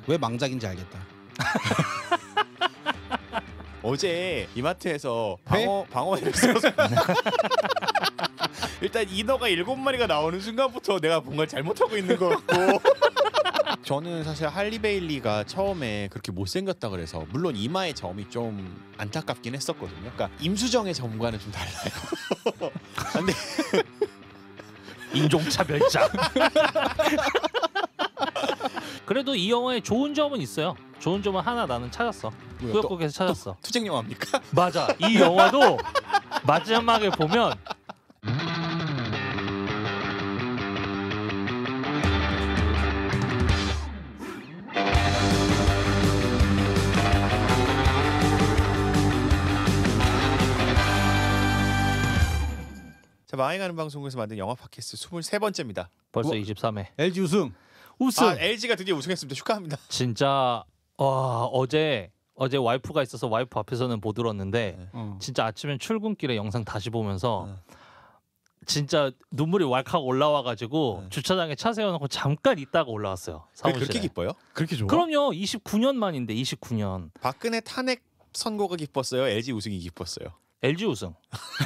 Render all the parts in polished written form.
왜 망작인지 알겠다. 어제 이마트에서 방어회를 써서 일단 인어가 7마리가 나오는 순간부터 내가 뭔가 잘못하고 있는 것 같고 저는 사실 할리 베일리가 처음에 그렇게 못생겼다 그래서 물론 이마의 점이 좀 안타깝긴 했었거든요. 그러니까 임수정의 점과는 좀 달라요. 근데 인종차별자. 그래도 이 영화에 좋은 점은 있어요. 좋은 점은 하나 나는 찾았어. 꾸역꾸역에서 찾았어. 투쟁 영화입니까? 맞아. 이 영화도 마지막에 보면 자, 망해가는 방송국에서 만든 영화 팟캐스트 23번째입니다. 벌써 23회. LG 우승. 아, LG가 드디어 우승했습니다. 축하합니다. 진짜 어제 와이프가 있어서 와이프 앞에서는 못 들었는데 진짜 아침에 출근길에 영상 다시 보면서 진짜 눈물이 왈칵 올라와가지고 주차장에 차 세워놓고 잠깐 있다가 올라왔어요. 사무실에. 그렇게 기뻐요? 그렇게 좋아? 그럼요. 29년 만인데 29년. 박근혜 탄핵 선고가 기뻤어요? LG 우승이 기뻤어요? LG 우승.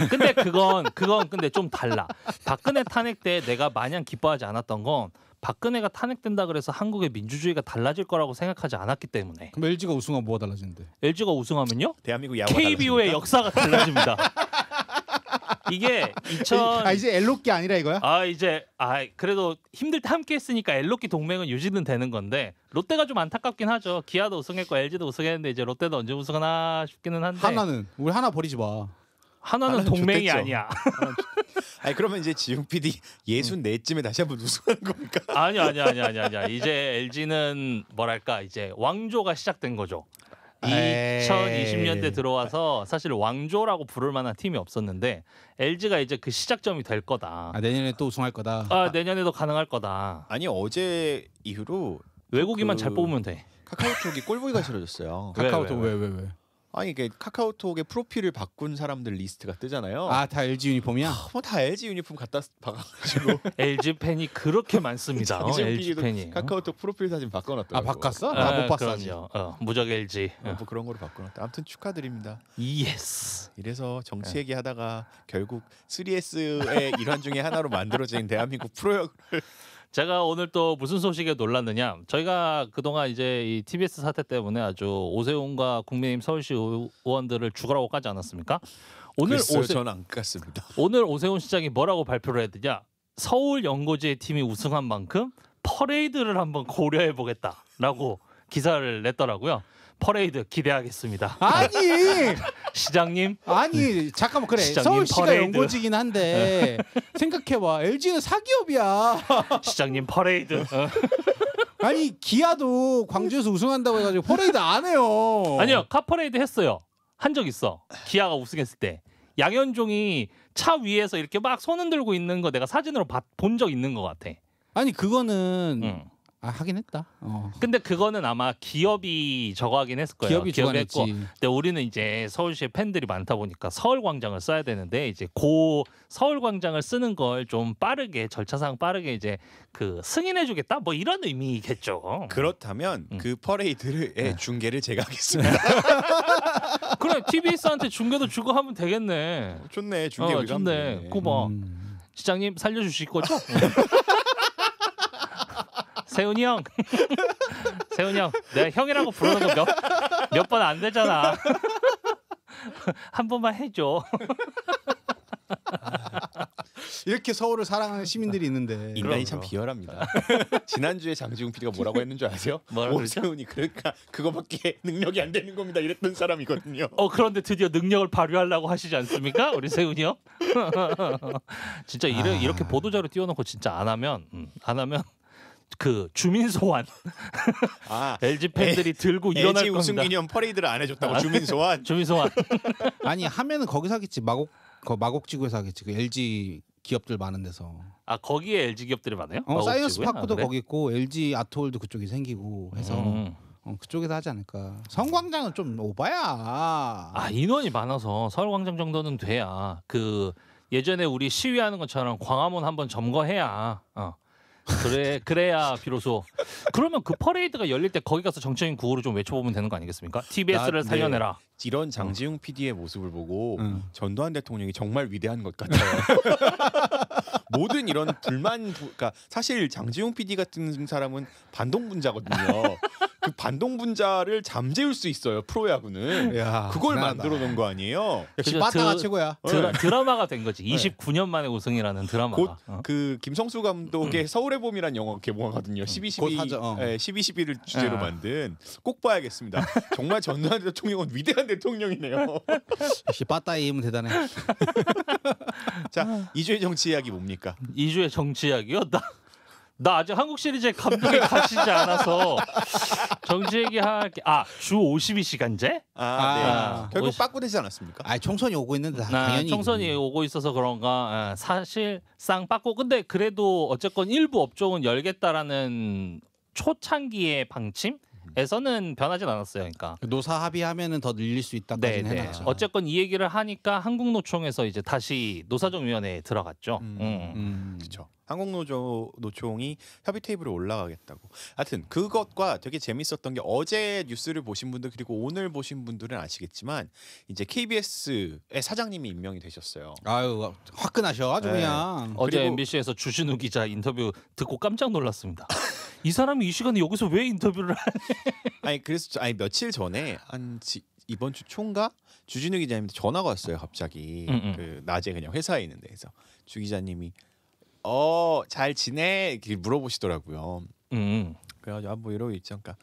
근데 그건 근데 좀 달라. 박근혜 탄핵 때 내가 마냥 기뻐하지 않았던 건 박근혜가 탄핵된다 그래서 한국의 민주주의가 달라질 거라고 생각하지 않았기 때문에. 그럼 LG가 우승하면 뭐가 달라지는데? LG가 우승하면요? 대한민국 야구가 KBO의 역사가 달라집니다. 이게 2000 이제 엘로끼 아니라 이거야? 그래도 힘들 때 함께 했으니까 엘로끼 동맹은 유지는 되는 건데 롯데가 좀 안타깝긴 하죠. 기아도 우승했고 LG도 우승했는데 이제 롯데도 언제 우승하나 싶기는 한데 하나는 우리 하나 버리지 마. 하나는 동맹이 좋댔죠. 아니야. 아니 그러면 이제 지용 PD 64쯤에 다시 한번 우승하는 겁니까? 아니야. 이제 LG는 뭐랄까 이제 왕조가 시작된 거죠. 2020년대 들어와서 사실 왕조라고 부를 만한 팀이 없었는데 LG가 이제 그 시작점이 될 거다. 내년에 또 우승할 거다. 내년에도 가능할 거다. 아니 어제 이후로 외국인만 잘 뽑으면 돼. 카카오톡이 꼴보기가 싫어졌어요. 카카오톡 왜? 아니 이게 카카오톡의 프로필을 바꾼 사람들 리스트가 뜨잖아요. 다 LG 유니폼이야? 뭐 다 LG 유니폼 갖다 박아가지고 LG 팬이 그렇게 많습니다. LG 팬이. 카카오톡 프로필 사진 바꿔놨더라고. 바꿨어? 나 못 봤어. 그럼요. 무적 LG. 뭐 그런 거로 바꿔놨다. 아무튼 축하드립니다. 예스. 이래서 정치 얘기하다가 결국 3S의 일환 중에 하나로 만들어진 대한민국 프로야구를 제가 오늘 또 무슨 소식에 놀랐느냐? 저희가 그동안 이제 이 TBS 사태 때문에 아주 오세훈과 국민의힘 서울시 의원들을 죽으라고 까지 않았습니까? 오늘 저는 안 갔습니다. 오늘 오세훈 시장이 뭐라고 발표를 했느냐? 서울 연고지의 팀이 우승한 만큼 퍼레이드를 한번 고려해 보겠다라고 기사를 냈더라고요. 퍼레이드 기대하겠습니다. 아니 시장님. 아니 잠깐만 그래 시장님, 서울시가 퍼레이드. 연고지긴 한데 생각해봐 LG는 사기업이야. 시장님 퍼레이드. 아니 기아도 광주에서 우승한다고 해가지고 퍼레이드 안 해요. 아니요 카퍼레이드 했어요. 한 적 있어. 기아가 우승했을 때 양현종이 차 위에서 이렇게 막 손 흔들고 있는 거 내가 사진으로 본 적 있는 것 같아. 아니 그거는 하긴 했다. 근데 그거는 아마 기업이 저거 하긴 했을 거예요. 기업이 주관했지. 근데 우리는 이제 서울시에 팬들이 많다 보니까 서울광장을 써야 되는데 이제 고 서울광장을 쓰는 걸 좀 빠르게 절차상 빠르게 이제 그 승인해주겠다 뭐 이런 의미겠죠. 그렇다면 그 퍼레이드의 중계를 제가 하겠습니다. 그래 TBS한테 중계도 주고 하면 되겠네. 좋네 중계 우리가 하면 좋네. 되네. 그거 시장님 살려주실 거죠? 세훈이 형, 세훈이 형, 내가 형이라고 부르는 거 몇 번 안 되잖아. 한 번만 해줘. 이렇게 서울을 사랑하는 시민들이 있는데 인간이 참 비열합니다. 지난주에 장지웅 PD가 뭐라고 했는 줄 아세요? 뭐라고 그러죠? 오세훈이 그러니까 그거밖에 능력이 안 되는 겁니다. 이랬던 사람이거든요. 그런데 드디어 능력을 발휘하려고 하시지 않습니까? 우리 세훈이 형? 진짜 이렇게 보도자료 띄워놓고 진짜 안 하면 그 주민 소환 LG 팬들이 들고 일어날 LG 겁니다. 우승기념 퍼레이드를 안 해줬다고 주민 소환. 주민 소환. 아니 하면은 거기서 하겠지 마곡지구에서 하겠지 그 LG 기업들 많은 데서. 거기에 LG 기업들이 많아요? 사이언스 파크도 그래? 거기 있고 LG 아트홀도 그쪽에 생기고 해서 그쪽에서 하지 않을까. 성광장은 좀 오바야. 인원이 많아서 서울광장 정도는 돼야 그 예전에 우리 시위하는 것처럼 광화문 한번 점거해야 그래야 비로소. 그러면 그 퍼레이드가 열릴 때 거기 가서 정치인 구호를 좀 외쳐보면 되는 거 아니겠습니까? TBS를 살려내라. 이런 장지웅 PD의 모습을 보고 전두환 대통령이 정말 위대한 것 같아요. 모든 이런 그러니까 사실 장지웅 PD 같은 사람은 반동분자거든요. 그 반동분자를 잠재울 수 있어요 프로야구는. 야, 그걸 대단하다. 만들어 놓은 거 아니에요. 역시 그죠, 빠따가 최고야. 드라마가 된 거지. 29년 만에 우승이라는 드라마가. 곧 그 김성수 감독의 서울의 봄이란 영화 개봉하거든요. 12.12 곧 하죠. 12.12를 주제로 만든 꼭 봐야겠습니다. 정말 전두환 대통령은 위대한 대통령이네요. 역시 빠따의 힘은 대단해. 자, 2주의 정치 이야기 뭡니까? 2주의 정치 이야기요? 나 아직 한국 시리즈에 감독이 가시지 않아서 정치 얘기할게. 주 52시간제? 네. 결국 빠꾸되지 않았습니까? 총선이 오고 있는데 당연히 총선이 오고 있어서 그런가. 사실상 빠꾸. 근데 그래도 어쨌건 일부 업종은 열겠다라는 초창기의 방침에서는 변하진 않았어요. 그러니까 노사 합의하면은 더 늘릴 수 있다까지는 해놨죠. 어쨌건 이 얘기를 하니까 한국노총에서 이제 다시 노사정위원회에 들어갔죠. 그렇죠. 한국노총이 협의 테이블에 올라가겠다고. 하여튼 그것과 되게 재밌었던 게 어제 뉴스를 보신 분들 그리고 오늘 보신 분들은 아시겠지만 이제 KBS의 사장님이 임명이 되셨어요. 아유 화끈하셔 아주 그냥. 어제 그리고- MBC에서 주진우 기자 인터뷰 듣고 깜짝 놀랐습니다. 이 사람이 이 시간에 여기서 왜 인터뷰를 하냐? 그래서 며칠 전에 이번 주 초인가 주진우 기자님한테 전화가 왔어요. 갑자기 그 낮에 그냥 회사에 있는데 그래서 주 기자님이 잘 지내? 이렇게 물어보시더라고요. 그래가지고 뭐 이러고 있죠. 그러니까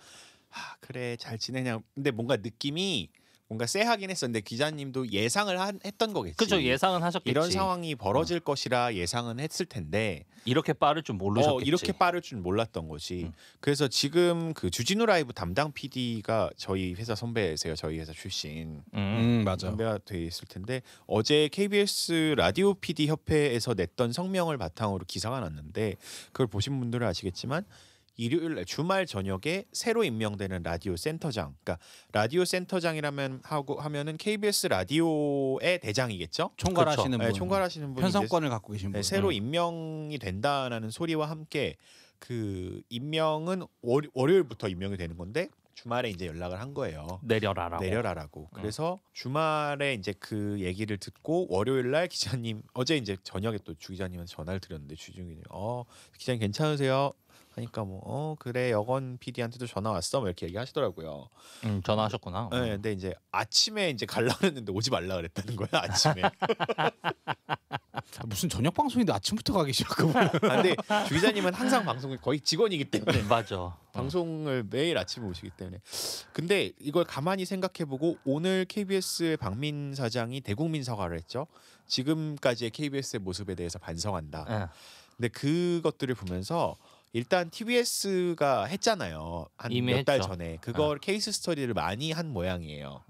그래 잘 지내냐. 근데 뭔가 느낌이 뭔가 쎄하긴 했었는데 기자님도 예상을 했던 거겠지. 그렇죠. 예상은 하셨겠지. 이런 상황이 벌어질 것이라 예상은 했을 텐데 이렇게 빠를 줄 모르셨겠지. 이렇게 빠를 줄 몰랐던 거지. 그래서 지금 그 주진우 라이브 담당 PD가 저희 회사 선배세요. 저희 회사 출신. 맞아. 선배가 돼 있을 텐데 어제 KBS 라디오 PD 협회에서 냈던 성명을 바탕으로 기사가 났는데 그걸 보신 분들은 아시겠지만 일요일 주말 저녁에 새로 임명되는 라디오 센터장, 그러니까 라디오 센터장이라면 하면은 KBS 라디오의 대장이겠죠. 총괄하시는 분. 총괄하시는 분이 편성권을 갖고 계신 분. 새로 임명이 된다라는 소리와 함께 그 임명은 월요일부터 임명이 되는 건데 주말에 이제 연락을 한 거예요. 내려라라고. 그래서 주말에 이제 그 얘기를 듣고 월요일 날 기자님 어제 이제 저녁에 또 주 기자님한테 전화를 드렸는데 주중이님 기자님 괜찮으세요? 하니까 그래 여건 PD한테도 전화 왔어 뭐 이렇게 얘기하시더라고요. 전화하셨구나. 네, 근데 이제 아침에 이제 갈라 그랬는데 오지 말라 그랬다는 거야 아침에. 무슨 저녁 방송인데 아침부터 가기 시작하고. 근데 주 기자님은 항상 방송을 거의 직원이기 때문에 맞아. 방송을 매일 아침에 오시기 때문에. 근데 이걸 가만히 생각해보고 오늘 KBS의 박민 사장이 대국민 사과를 했죠. 지금까지의 KBS의 모습에 대해서 반성한다. 근데 그것들을 보면서 일단 TBS가 했잖아요. 한 몇 달 전에 그걸 케이스 스터디를 많이 한 모양이에요.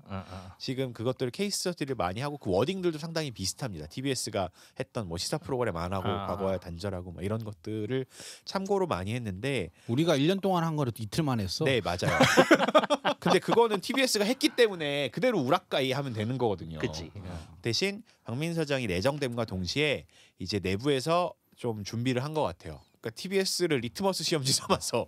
지금 그것들을 케이스 스터디를 많이 하고 그 워딩들도 상당히 비슷합니다. TBS가 했던 뭐 시사 프로그램 안 하고 과거에 단절하고 뭐 이런 것들을 참고로 많이 했는데 우리가 1년 동안 한 거를 이틀 만에 했어. 네 맞아요. 근데 그거는 TBS가 했기 때문에 그대로 우락가이 하면 되는 거거든요. 그치. 대신 박민 사장이 내정됨과 동시에 이제 내부에서 좀 준비를 한 것 같아요. 그러니까 TBS를 리트머스 시험지 삼아서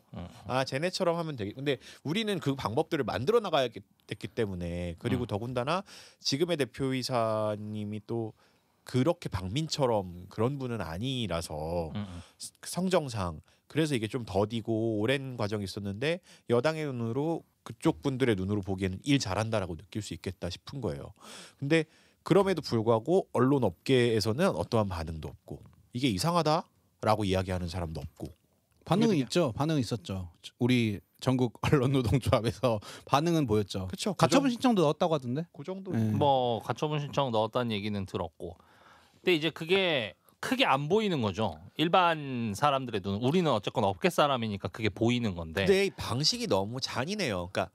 쟤네처럼 하면 되겠. 근데 우리는 그 방법들을 만들어 나가야 됐기 때문에 그리고 더군다나 지금의 대표이사님이 또 그렇게 박민처럼 그런 분은 아니라서 성정상 그래서 이게 좀 더디고 오랜 과정이 있었는데 여당의 눈으로 그쪽 분들의 눈으로 보기에는 일 잘한다라고 느낄 수 있겠다 싶은 거예요. 근데 그럼에도 불구하고 언론 업계에서는 어떠한 반응도 없고 이게 이상하다라고 이야기하는 사람도 없고. 반응은 있죠. 반응은 있었죠. 우리 전국 언론노동조합에서 반응은 보였죠. 그렇죠. 가처분 신청도 넣었다고 하던데. 그 정도. 뭐 가처분 신청 넣었다는 얘기는 들었고. 근데 이제 그게 크게 안 보이는 거죠. 일반 사람들의 눈. 우리는 어쨌건 업계 사람이니까 그게 보이는 건데. 근데 이 방식이 너무 잔인해요. 그러니까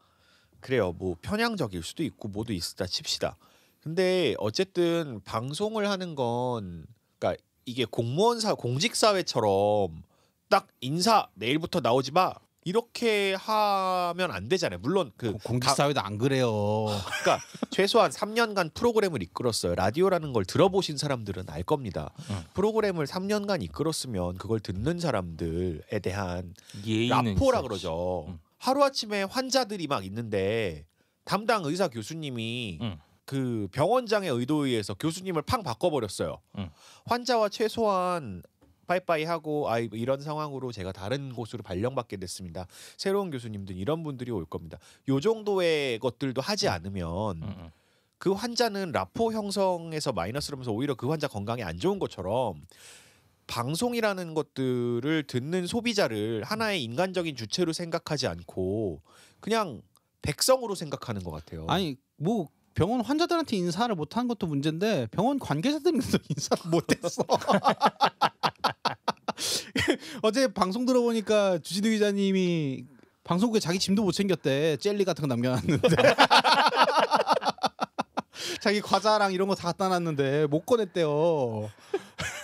그래요. 뭐 편향적일 수도 있고 뭐도 있다 칩시다. 근데 어쨌든 방송을 하는 건 그러니까 이게 공직사회처럼 딱 인사 내일부터 나오지 마 이렇게 하면 안 되잖아요. 물론 공직사회도 안 그래요. 그러니까 최소한 3년간 프로그램을 이끌었어요. 라디오라는 걸 들어보신 사람들은 알 겁니다. 프로그램을 3년간 이끌었으면 그걸 듣는 사람들에 대한 라포라 그러죠. 하루아침에 환자들이 막 있는데 담당 의사 교수님이 그 병원장의 의도에 의해서 교수님을 팡 바꿔버렸어요. 환자와 최소한 빠이빠이 하고 이런 상황으로 제가 다른 곳으로 발령받게 됐습니다. 새로운 교수님들 이런 분들이 올 겁니다. 요 정도의 것들도 하지 않으면 그 환자는 라포 형성에서 마이너스를 하면서 오히려 그 환자 건강에 안 좋은 것처럼 방송이라는 것들을 듣는 소비자를 하나의 인간적인 주체로 생각하지 않고 그냥 백성으로 생각하는 것 같아요. 아니 뭐 병원 환자들한테 인사를 못하는 것도 문제인데 병원 관계자들한테도 인사를 못했어. 어제 방송 들어보니까 주진우 기자님이 방송국에 자기 짐도 못 챙겼대. 젤리 같은 거 남겨놨는데 자기 과자랑 이런 거 다 갖다 놨는데 못 꺼냈대요.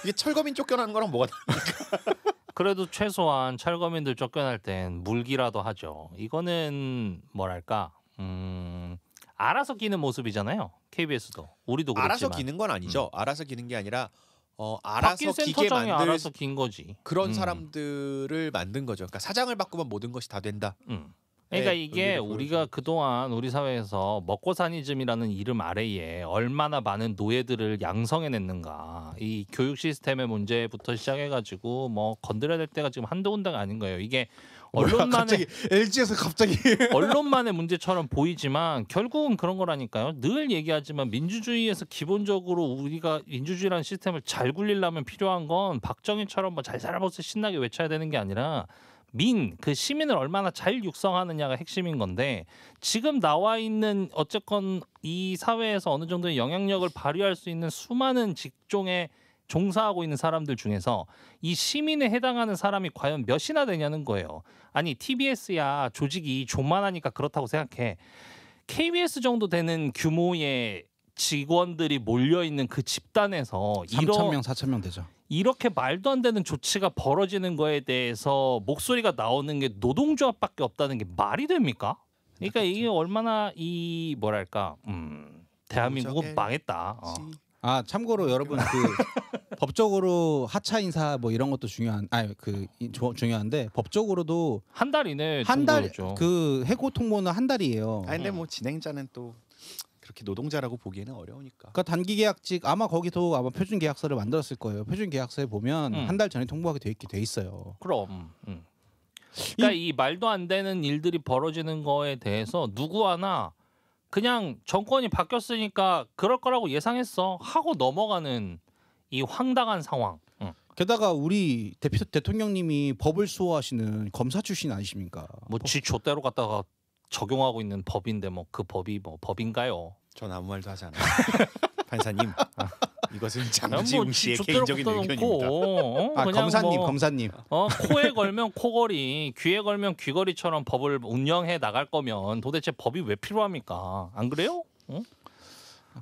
이게 철거민 쫓겨나는 거랑 뭐가 다릅니까? 그래도 최소한 철거민들 쫓겨날 땐 물기라도 하죠. 이거는 뭐랄까 알아서 기는 모습이잖아요. KBS도 우리도 그렇지만 알아서 기는 건 아니죠. 알아서 기는 게 아니라 알아서 기게 만들 알아서 긴 거지. 그런 사람들을 만든 거죠. 그러니까 사장을 바꾸면 모든 것이 다 된다. 그러니까 네, 이게 우리가 그동안 우리 사회에서 먹고사니즘이라는 이름 아래에 얼마나 많은 노예들을 양성해냈는가. 이 교육 시스템의 문제부터 시작해가지고 뭐 건드려야 될 때가 지금 한두 군데가 아닌 거예요. 이게 언론만의 LG에서 갑자기 언론만의 문제처럼 보이지만 결국은 그런 거라니까요. 늘 얘기하지만 민주주의에서 기본적으로 우리가 민주주의라는 시스템을 잘 굴리려면 필요한 건 박정희처럼 뭐 잘 살아보세요 신나게 외쳐야 되는 게 아니라 그 시민을 얼마나 잘 육성하느냐가 핵심인 건데 지금 나와 있는 어쨌건 이 사회에서 어느 정도의 영향력을 발휘할 수 있는 수많은 직종에 종사하고 있는 사람들 중에서 이 시민에 해당하는 사람이 과연 몇이나 되냐는 거예요. 아니 TBS야 조직이 조만하니까 그렇다고 생각해. KBS 정도 되는 규모의 직원들이 몰려있는 그 집단에서 3,000명, 4,000명 되죠. 이렇게 말도 안 되는 조치가 벌어지는 거에 대해서 목소리가 나오는 게 노동조합밖에 없다는 게 말이 됩니까? 그러니까 이게 얼마나 이 뭐랄까 대한민국은 망했다. 아 참고로 여러분 그 법적으로 하차 인사 뭐 이런 것도 중요한데 법적으로도 한 달 이내 한 달 그 해고 통보는 한 달이에요. 근데 뭐 진행자는 또 그렇게 노동자라고 보기에는 어려우니까. 그러니까 단기 계약직 아마 거기도 아마 표준 계약서를 만들었을 거예요. 표준 계약서에 보면 한 달 전에 통보하게 돼 있어요. 그럼. 그러니까 이 말도 안 되는 일들이 벌어지는 거에 대해서 누구 하나 그냥 정권이 바뀌었으니까 그럴 거라고 예상했어 하고 넘어가는 이 황당한 상황. 게다가 우리 대통령님이 법을 수호하시는 검사 출신 아니십니까? 뭐 지 좆대로 갖다가 적용하고 있는 법인데 뭐 그 법이 뭐 법인가요? 전 아무 말도 하지 않아요. 판사님, 이것은 장지웅 씨의 개인적인 의견입니다. 검사님. 코에 걸면 코걸이, 귀에 걸면 귀걸이처럼 법을 운영해 나갈 거면 도대체 법이 왜 필요합니까? 안 그래요?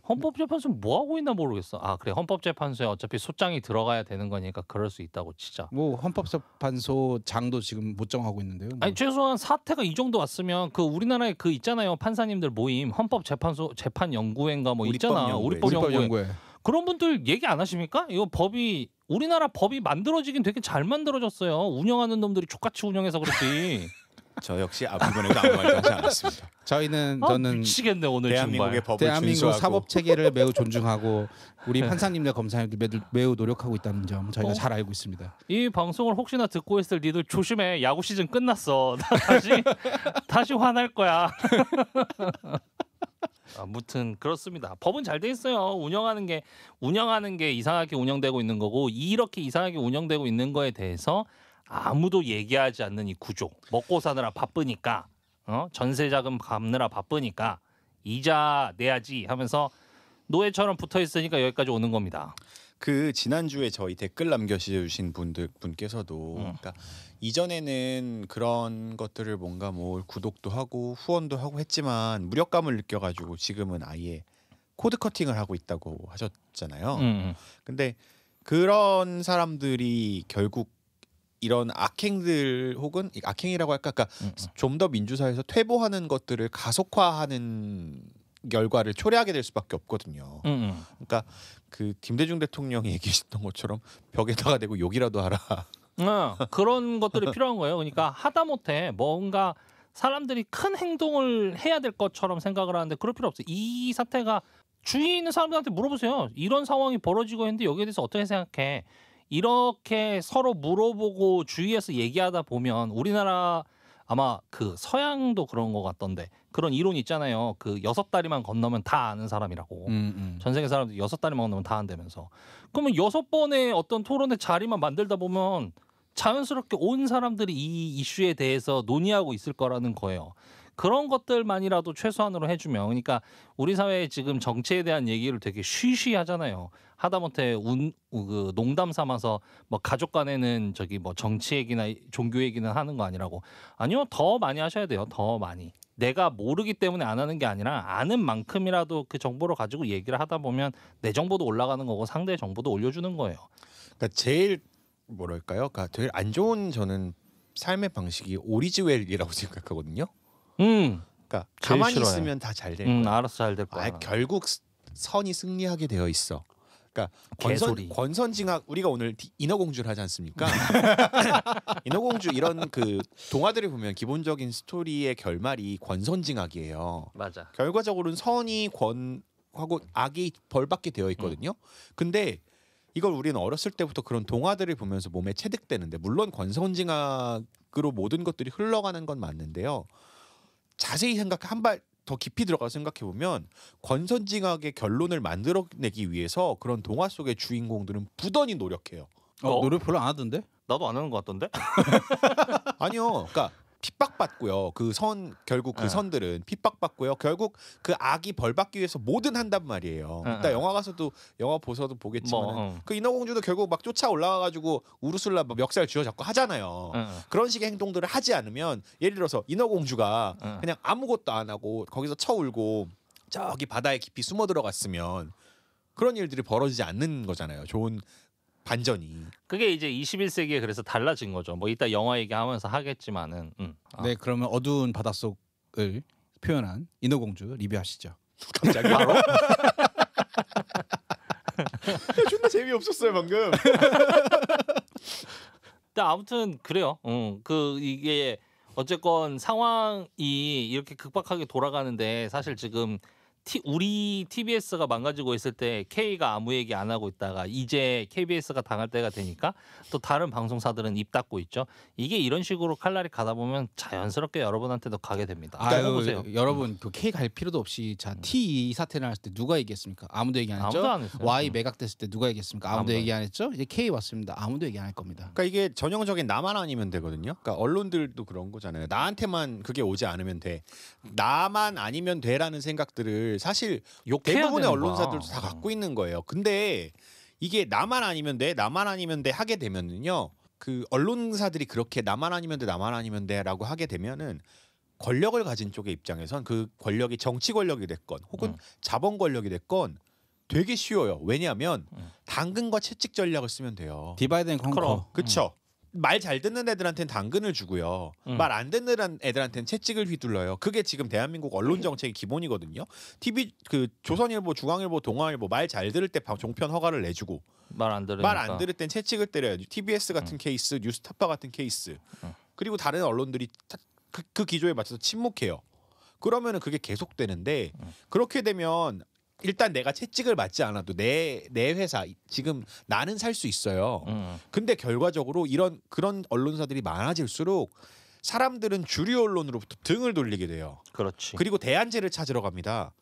헌법재판소는 뭐 하고 있나 모르겠어. 아 그래 헌법재판소에 어차피 소장이 들어가야 되는 거니까 그럴 수 있다고 치자. 뭐 헌법재판소 장도 지금 못 정하고 있는데요. 뭐. 아니 최소한 사태가 이 정도 왔으면 그 우리나라에 그 있잖아요 판사님들 모임 헌법재판소 재판연구회인가 뭐 있잖아. 우리법연구회. 그런 분들 얘기 안 하십니까? 이거 법이 우리나라 법이 만들어지긴 되게 잘 만들어졌어요. 운영하는 놈들이 족같이 운영해서 그렇지. 저 역시 이번에도 아무 말도 하지 않았습니다. 저는 미치겠네 오늘 대한민국의 정말. 법을 대한민국 준수하고. 사법 체계를 매우 존중하고 우리 판사님들 검사님들 매우 노력하고 있다는 점 저희가 잘 알고 있습니다. 이 방송을 혹시나 듣고 있을 니들 조심해. 야구 시즌 끝났어. 다시 화날 거야. 아무튼 그렇습니다. 법은 잘 돼 있어요. 운영하는 게 이상하게 운영되고 있는 거고 이렇게 이상하게 운영되고 있는 거에 대해서 아무도 얘기하지 않는 이 구조. 먹고 사느라 바쁘니까 전세 자금 갚느라 바쁘니까 이자 내야지 하면서 노예처럼 붙어 있으니까 여기까지 오는 겁니다. 그 지난주에 저희 댓글 남겨주신 분께서도 그러니까 이전에는 그런 것들을 뭔가 뭐 구독도 하고 후원도 하고 했지만 무력감을 느껴가지고 지금은 아예 코드 커팅을 하고 있다고 하셨잖아요. 근데 그런 사람들이 결국 이런 악행들 혹은 악행이라고 할까, 그러니까 좀 더 민주사회에서 퇴보하는 것들을 가속화하는 결과를 초래하게 될 수밖에 없거든요. 그러니까 그 김대중 대통령이 얘기했던 것처럼 벽에다가 대고 욕이라도 하라. 그런 것들이 필요한 거예요. 그러니까 하다못해 뭔가 사람들이 큰 행동을 해야 될 것처럼 생각을 하는데 그럴 필요 없어요. 이 사태가 주위에 있는 사람들한테 물어보세요. 이런 상황이 벌어지고 있는데 여기에 대해서 어떻게 생각해? 이렇게 서로 물어보고 주위에서 얘기하다 보면 우리나라 아마 그 서양도 그런 것 같던데 그런 이론 있잖아요. 그 6다리만 건너면 다 아는 사람이라고. 전 세계 사람들이 6다리만 건너면 다 안다면서. 그러면 6번의 어떤 토론의 자리만 만들다 보면 자연스럽게 온 사람들이 이 이슈에 대해서 논의하고 있을 거라는 거예요. 그런 것들만이라도 최소한으로 해주면, 그러니까 우리 사회에 지금 정치에 대한 얘기를 되게 쉬쉬하잖아요. 하다못해 그 농담 삼아서 뭐 가족 간에는 저기 뭐 정치 얘기나 종교 얘기는 하는 거 아니라고. 아니요, 더 많이 하셔야 돼요. 더 많이. 내가 모르기 때문에 안 하는 게 아니라 아는 만큼이라도 그 정보를 가지고 얘기를 하다 보면 내 정보도 올라가는 거고 상대의 정보도 올려주는 거예요. 그러니까 제일 뭐랄까요? 그러니까 제일 안 좋은 저는 삶의 방식이 오리지웰이라고 생각하거든요. 그러니까 가만히 싫어해. 있으면 다 잘 될 거야. 알았어, 잘 될 거야. 결국 선이 승리하게 되어 있어. 그러니까 개소리. 권선징악 우리가 오늘 인어공주를 하지 않습니까? 인어공주 이런 그 동화들을 보면 기본적인 스토리의 결말이 권선징악이에요. 맞아. 결과적으로는 선이 권하고 악이 벌받게 되어 있거든요. 근데 이걸 우리는 어렸을 때부터 그런 동화들을 보면서 몸에 체득되는데, 물론 권선징악으로 모든 것들이 흘러가는 건 맞는데요. 자세히 한 발 더 깊이 들어가서 생각해 보면 권선징악의 결론을 만들어내기 위해서 그런 동화 속의 주인공들은 부단히 노력해요. 노력 별로 안 하던데? 나도 안 하는 것 같던데? 아니요, 그러니까 핍박받고요. 결국 그 선들은 핍박받고요. 결국 그 악이 벌받기 위해서 뭐든 한단 말이에요. 일단 영화 가서도 영화 보서도 보겠지만 그 인어공주도 결국 막 쫓아 올라가가지고 우르슬라 멱살 쥐어잡고 하잖아요. 그런 식의 행동들을 하지 않으면, 예를 들어서 인어공주가 그냥 아무것도 안 하고 거기서 쳐울고 저기 바다에 깊이 숨어 들어갔으면 그런 일들이 벌어지지 않는 거잖아요. 좋은 반전이. 그게 이제 21세기에 그래서 달라진 거죠. 뭐 이따 영화 얘기하면서 하겠지만은. 네, 그러면 어두운 바닷속을 표현한 인어공주 리뷰하시죠. 갑자기 바로? 존나 재미없었어요 방금. 근데 아무튼 그래요. 그 이게 어쨌건 상황이 이렇게 급박하게 돌아가는데 사실 지금 우리 TBS가 망가지고 있을 때 K가 아무 얘기 안 하고 있다가 이제 KBS가 당할 때가 되니까 또 다른 방송사들은 입 닫고 있죠. 이게 이런 식으로 칼날이 가다 보면 자연스럽게 여러분한테도 가게 됩니다. 해보세요. 여러분 그 K 갈 필요도 없이 자 T 이 사태 났을 때 누가 얘기했습니까? 아무도 얘기 안 했죠. 아무도 안 했어요. Y 매각됐을 때 누가 얘기했습니까? 아무도 얘기 안 했죠. 이제 K 왔습니다. 아무도 얘기 안 할 겁니다. 그러니까 이게 전형적인 나만 아니면 되거든요. 그러니까 언론들도 그런 거잖아요. 나한테만 그게 오지 않으면 돼. 나만 아니면 돼라는 생각들을 사실 대부분의 언론사들도 다 갖고 있는 거예요. 근데 이게 나만 아니면 돼, 나만 아니면 돼 하게 되면은요, 그 언론사들이 그렇게 나만 아니면 돼, 나만 아니면 돼라고 하게 되면은 권력을 가진 쪽의 입장에선 그 권력이 정치 권력이 됐건 혹은 자본 권력이 됐건 되게 쉬워요. 왜냐하면 당근과 채찍 전략을 쓰면 돼요. 디바이드 앤 컨커. 그렇죠. 말 잘 듣는 애들한테는 당근을 주고요. 말 안 듣는 애들한테는 채찍을 휘둘러요. 그게 지금 대한민국 언론 정책의 기본이거든요. TV 그 조선일보, 중앙일보, 동아일보 말 잘 들을 때 종편 허가를 내주고 말 안 들을 땐 채찍을 때려요. TBS 같은 케이스, 뉴스타파 같은 케이스. 그리고 다른 언론들이 그 기조에 맞춰서 침묵해요. 그러면은 그게 계속되는데 그렇게 되면 일단 내가 채찍을 맞지 않아도 내 회사 지금 나는 살 수 있어요. 근데 결과적으로 그런 언론사들이 많아질수록 사람들은 주류 언론으로부터 등을 돌리게 돼요. 그렇지. 그리고 대안제를 찾으러 갑니다.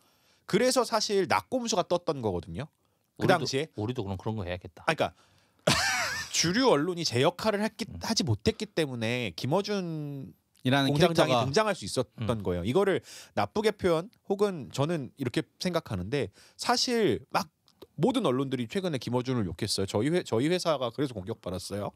그래서 사실 낙곰수가 떴던 거거든요. 그 당시에 우리도 그런 거 해야겠다. 그러니까 주류 언론이 제 역할을 하지 못했기 때문에 김어준 공장장이 등장할 수 있었던 거예요. 이거를 나쁘게 표현 혹은 저는 이렇게 생각하는데, 사실 막 모든 언론들이 최근에 김어준을 욕했어요. 저희 회사가 그래서 공격받았어요.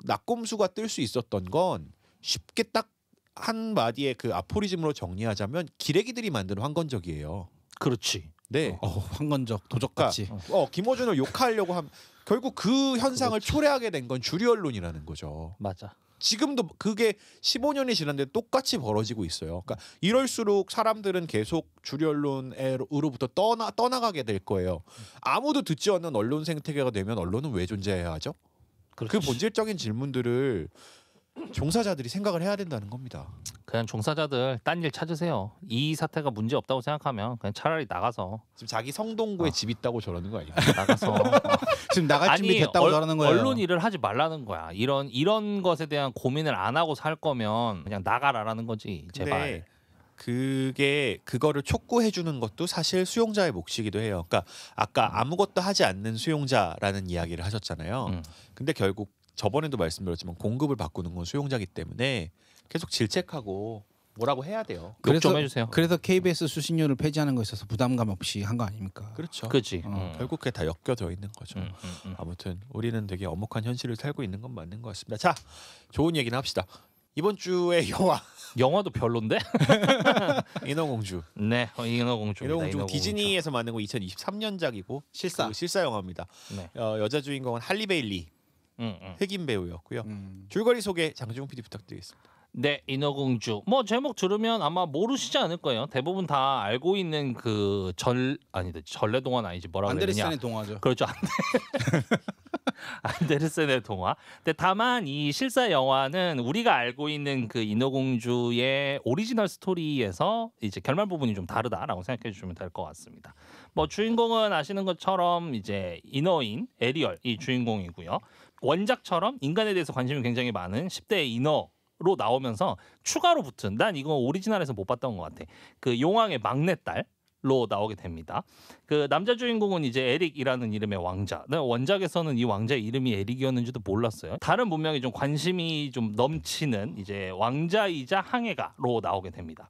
낙곰수가 뜰 수 있었던 건 쉽게 딱 한 마디의 그 아포리즘으로 정리하자면 기레기들이 만든 황건적이에요. 그렇지. 네. 황건적 도적같이. 김어준을 욕하려고 결국 그 현상을 초래하게 된 건 주류 언론이라는 거죠. 맞아. 지금도 그게 15년이 지났는데 똑같이 벌어지고 있어요. 그러니까 이럴수록 사람들은 계속 주류 언론으로부터 떠나가게 될 거예요. 아무도 듣지 않는 언론 생태계가 되면 언론은 왜 존재해야 하죠? 그 본질적인 질문들을 종사자들이 생각을 해야 된다는 겁니다. 그냥 종사자들 딴 일 찾으세요. 이 사태가 문제 없다고 생각하면 그냥 차라리 나가서 지금 자기 성동구에 집 있다고 저러는 거 아니에요? 나가서 지금 나갈 준비 됐다고 저러는 거예요. 언론 일을 하지 말라는 거야. 이런 것에 대한 고민을 안 하고 살 거면 그냥 나가라라는 거지. 제발. 그거를 촉구해 주는 것도 사실 수용자의 몫이기도 해요. 그러니까 아까 아무것도 하지 않는 수용자라는 이야기를 하셨잖아요. 근데 결국 저번에도 말씀드렸지만 공급을 바꾸는 건 수용자이기 때문에 계속 질책하고 뭐라고 해야 돼요. 욕 좀 해주세요. 그래서 KBS 수신료를 폐지하는 거에 있어서 부담감 없이 한 거 아닙니까? 그렇죠. 그렇지. 결국 그게 다 엮여져 있는 거죠. 아무튼 우리는 되게 엄혹한 현실을 살고 있는 건 맞는 것 같습니다. 자, 좋은 얘기나 합시다. 이번 주의 영화도 별론데? 인어공주. 네, 인어공주입니다. 인어공주 디즈니에서 만든 거 2023년작이고 실사 영화입니다. 네. 여자 주인공은 할리 베일리. 흑인 배우였고요. 줄거리 소개 장지웅 PD 부탁드리겠습니다. 네, 인어공주. 뭐 제목 들으면 아마 모르시지 않을 거예요. 대부분 다 알고 있는 그 전래동화는 아니지 뭐라고 그러냐. 안데르센의 동화죠. 그렇죠. 안데르센의 동화. 근데 다만 이 실사 영화는 우리가 알고 있는 그 인어공주의 오리지널 스토리에서 이제 결말 부분이 좀 다르다라고 생각해 주시면 될 것 같습니다. 뭐 주인공은 아시는 것처럼 이제 인어인 에리얼이 주인공이고요. 원작처럼 인간에 대해서 관심이 굉장히 많은 10대 인어로 나오면서 추가로 붙은, 난 이거 오리지널에서 못 봤던 것 같아. 그 용왕의 막내딸로 나오게 됩니다. 그 남자 주인공은 이제 에릭이라는 이름의 왕자. 원작에서는 이 왕자의 이름이 에릭이었는지도 몰랐어요. 다른 문명이 좀 관심이 좀 넘치는 이제 왕자이자 항해가로 나오게 됩니다.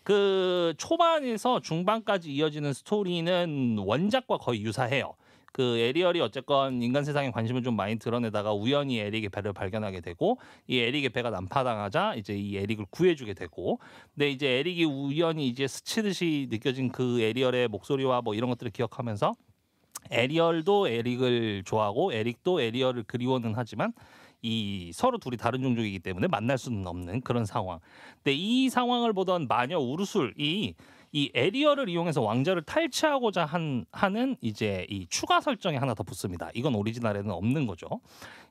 그 초반에서 중반까지 이어지는 스토리는 원작과 거의 유사해요. 그 에리얼이 어쨌건 인간 세상에 관심을 좀 많이 드러내다가 우연히 에릭의 배를 발견하게 되고, 이 에릭의 배가 난파당하자 이제 이 에릭을 구해주게 되고, 근데 이제 에릭이 우연히 이제 스치듯이 느껴진 그 에리얼의 목소리와 뭐 이런 것들을 기억하면서 에리얼도 에릭을 좋아하고 에릭도 에리얼을 그리워는 하지만 이 서로 둘이 다른 종족이기 때문에 만날 수는 없는 그런 상황. 근데 이 상황을 보던 마녀 우르술이 이 에리얼을 이용해서 왕자를 탈취하고자 하는 이제 이 추가 설정이 하나 더 붙습니다. 이건 오리지널에는 없는 거죠.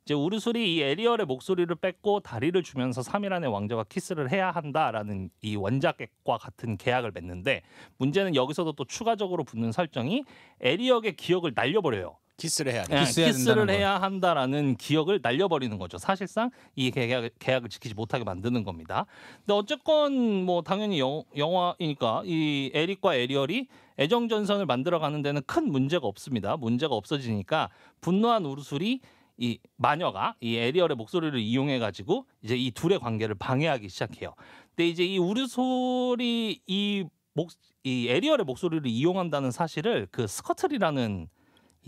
이제 우르술이 이 에리얼의 목소리를 뺏고 다리를 주면서 3일 안에 왕자와 키스를 해야 한다라는 이 원작과 같은 계약을 맺는데, 문제는 여기서도 또 추가적으로 붙는 설정이 에리얼의 기억을 날려버려요. 키스를 해야 돼. 키스를 해야 한다라는 기억을 날려버리는 거죠. 사실상 이 계약을 지키지 못하게 만드는 겁니다. 근데 어쨌건 뭐 당연히 영화이니까 이 에릭과 에리얼이 애정 전선을 만들어가는 데는 큰 문제가 없습니다. 문제가 없어지니까 분노한 우르술이 이 마녀가 이 에리얼의 목소리를 이용해 가지고 이제 이 둘의 관계를 방해하기 시작해요. 근데 이제 이 우르술이 이 에리얼의 목소리를 이용한다는 사실을 그 스커틀이라는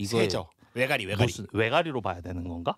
새죠. 외가리로 봐야 되는 건가?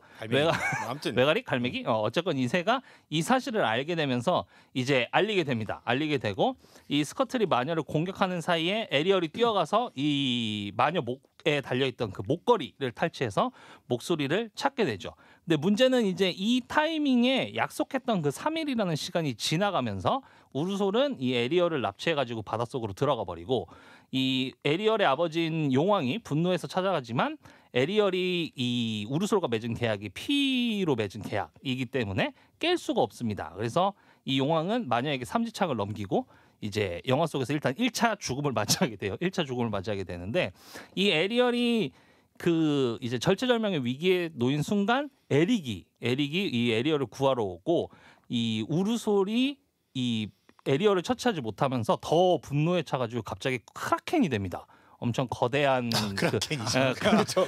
아무튼 외가리? 갈매기? 어쨌건 이 새가 이 사실을 알게 되면서 이제 알리게 됩니다. 알리게 되고, 이 스커틀이 마녀를 공격하는 사이에 에리얼이 뛰어가서 이 마녀 목에 달려있던 그 목걸이를 탈취해서 목소리를 찾게 되죠. 근데 문제는 이제 이 타이밍에 약속했던 그 3일이라는 시간이 지나가면서 우르솔은 이 에리얼을 납치해가지고 바닷속으로 들어가 버리고, 이 에리얼의 아버지인 용왕이 분노해서 찾아가지만 에리얼이 이 우르솔과 맺은 계약이 피로 맺은 계약이기 때문에 깰 수가 없습니다. 그래서 이 용왕은 마녀에게 삼지창을 넘기고 이제 영화 속에서 일단 1차 죽음을 맞이하게 돼요. 1차 죽음을 맞이하게 되는데, 이 에리얼이 그 이제 절체절명의 위기에 놓인 순간 에릭이 이 에리얼을 구하러 오고, 이 우르솔이 이 에리얼을 처치하지 못하면서 더 분노에 차가지고 갑자기 크라켄이 됩니다. 엄청 거대한 크라켄이죠. 그렇죠.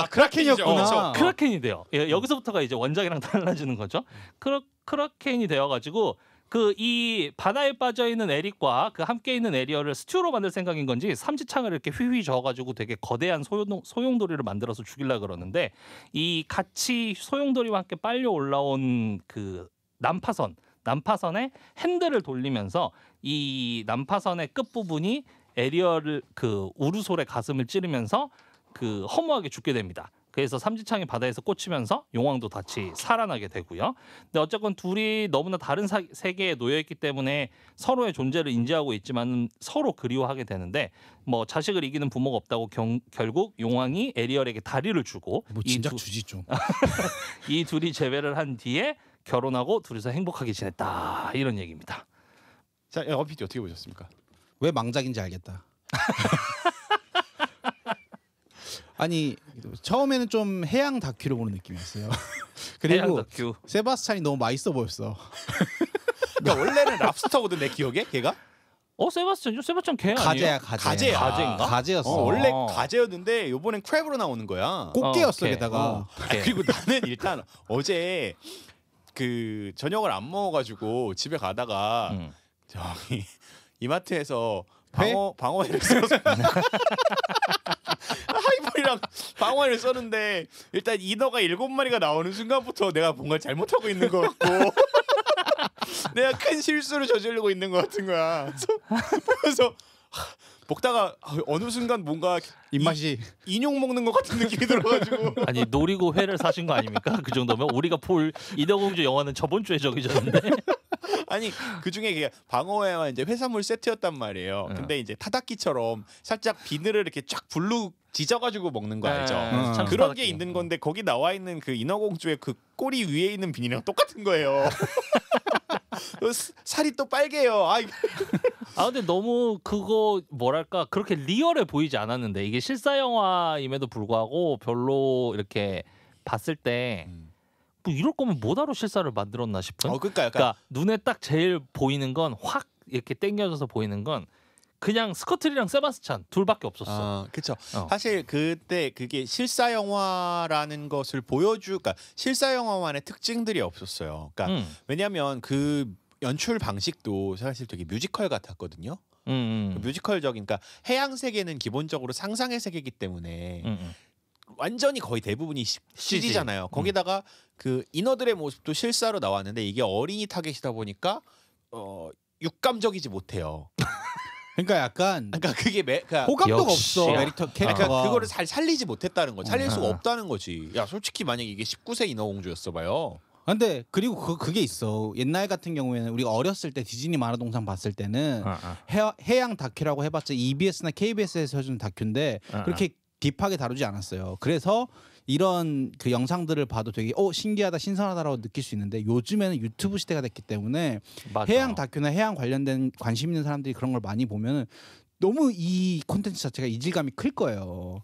크라켄이었구나. 크라켄이 돼요. 여기서부터가 이제 원작이랑 달라지는 거죠. 크라켄이 되어가지고 그 이 바다에 빠져 있는 에릭과 그 함께 있는 에리얼을 스튜로 만들 생각인 건지 삼지창을 이렇게 휘휘 저어가지고 되게 거대한 소용돌이를 만들어서 죽이려 그러는데, 이 같이 소용돌이와 함께 빨려 올라온 그 난파선의 핸들을 돌리면서 이 난파선의 끝 부분이 에리얼을 그 우르솔의 가슴을 찌르면서 그 허무하게 죽게 됩니다. 그래서 삼지창이 바다에서 꽂히면서 용왕도 같이 살아나게 되고요. 근데 어쨌건 둘이 너무나 다른 세계에 놓여 있기 때문에 서로의 존재를 인지하고 있지만 서로 그리워하게 되는데 뭐 자식을 이기는 부모가 없다고 결국 용왕이 에리얼에게 다리를 주고 뭐 진작 주지 좀. 이 둘이 재회를 한 뒤에 결혼하고 둘이서 행복하게 지냈다 이런 얘기입니다. 자, 어피디 어떻게 보셨습니까? 왜 망작인지 알겠다. 아니 처음에는 좀 해양 다큐를 보는 느낌이었어요. 해양 그리고 다큐. 세바스찬이 너무 맛있어 보였어. 그러니까 원래는 랍스터거든 내 기억에 걔가. 세바스찬 걔 아니에요? 가재야. 가재인가? 가재였어. 원래 가재였는데 이번엔 크랩으로 나오는 거야. 꽃게였어 오케이. 게다가. 그리고 나는 일단 어제 그 저녁을 안 먹어가지고 집에 가다가 저기 이마트에서 방어회를 써서 하이볼이랑 방어회를 썼는데 일단 인어가 7마리가 나오는 순간부터 내가 뭔가 잘못하고 있는 것 같고 내가 큰 실수를 저지르고 있는 것 같은 거야. 그래서 먹다가 어느 순간 뭔가 입맛이 인용 먹는 것 같은 느낌이 들어가지고 아니 노리고 회를 사신 거 아닙니까? 그 정도면 우리가 볼 인어공주 영화는 저번 주에 정해졌는데 아니 그 중에 그게 방어회와 이제 해산물 세트였단 말이에요. 근데 이제 타다키처럼 살짝 비늘을 이렇게 쫙 불로 지져가지고 먹는 거 알죠? 참치 그런 타다키. 게 있는 건데 거기 나와 있는 그 인어공주의 그 꼬리 위에 있는 비닐이랑 똑같은 거예요. 살이 또 빨개요. 근데 너무 그거 뭐랄까 그렇게 리얼해 보이지 않았는데 이게 실사 영화임에도 불구하고 별로 이렇게 봤을 때 뭐 이럴 거면 뭐하러 실사를 만들었나 싶은. 그러니까 약간 그러니까 눈에 딱 제일 보이는 건 확 이렇게 땡겨져서 보이는 건 그냥 스커틀이랑 세바스찬 둘밖에 없었어. 그렇죠. 사실 그때 그게 실사 영화라는 것을 그러니까 실사 영화만의 특징들이 없었어요. 그러니까 왜냐하면 그 연출 방식도 사실 되게 뮤지컬 같았거든요. 그 뮤지컬적인, 그러니까 해양 세계는 기본적으로 상상의 세계이기 때문에 완전히 거의 대부분이 CG잖아요. 거기다가 그 인어들의 모습도 실사로 나왔는데 이게 어린이 타겟이다 보니까 육감적이지 못해요. 그러니까 약간 그게 호감도가 역시. 없어 캐릭터가. 그러니까 그거를 잘 살리지 못했다는 거. 살릴 수가 어. 없다는 거지. 야 솔직히 만약 이게 19세 인어공주였어 봐요. 근데 그리고 그게 있어. 옛날 같은 경우에는 우리가 어렸을 때 디즈니 만화동산 봤을 때는 해양 다큐라고 해봤자 EBS나 KBS에서 해주는 다큐인데 그렇게 딥하게 다루지 않았어요. 그래서 이런 그 영상들을 봐도 되게 신기하다 신선하다라고 느낄 수 있는데 요즘에는 유튜브 시대가 됐기 때문에 맞아. 해양 다큐나 해양 관련된 관심 있는 사람들이 그런 걸 많이 보면은 너무 이 콘텐츠 자체가 이질감이 클 거예요.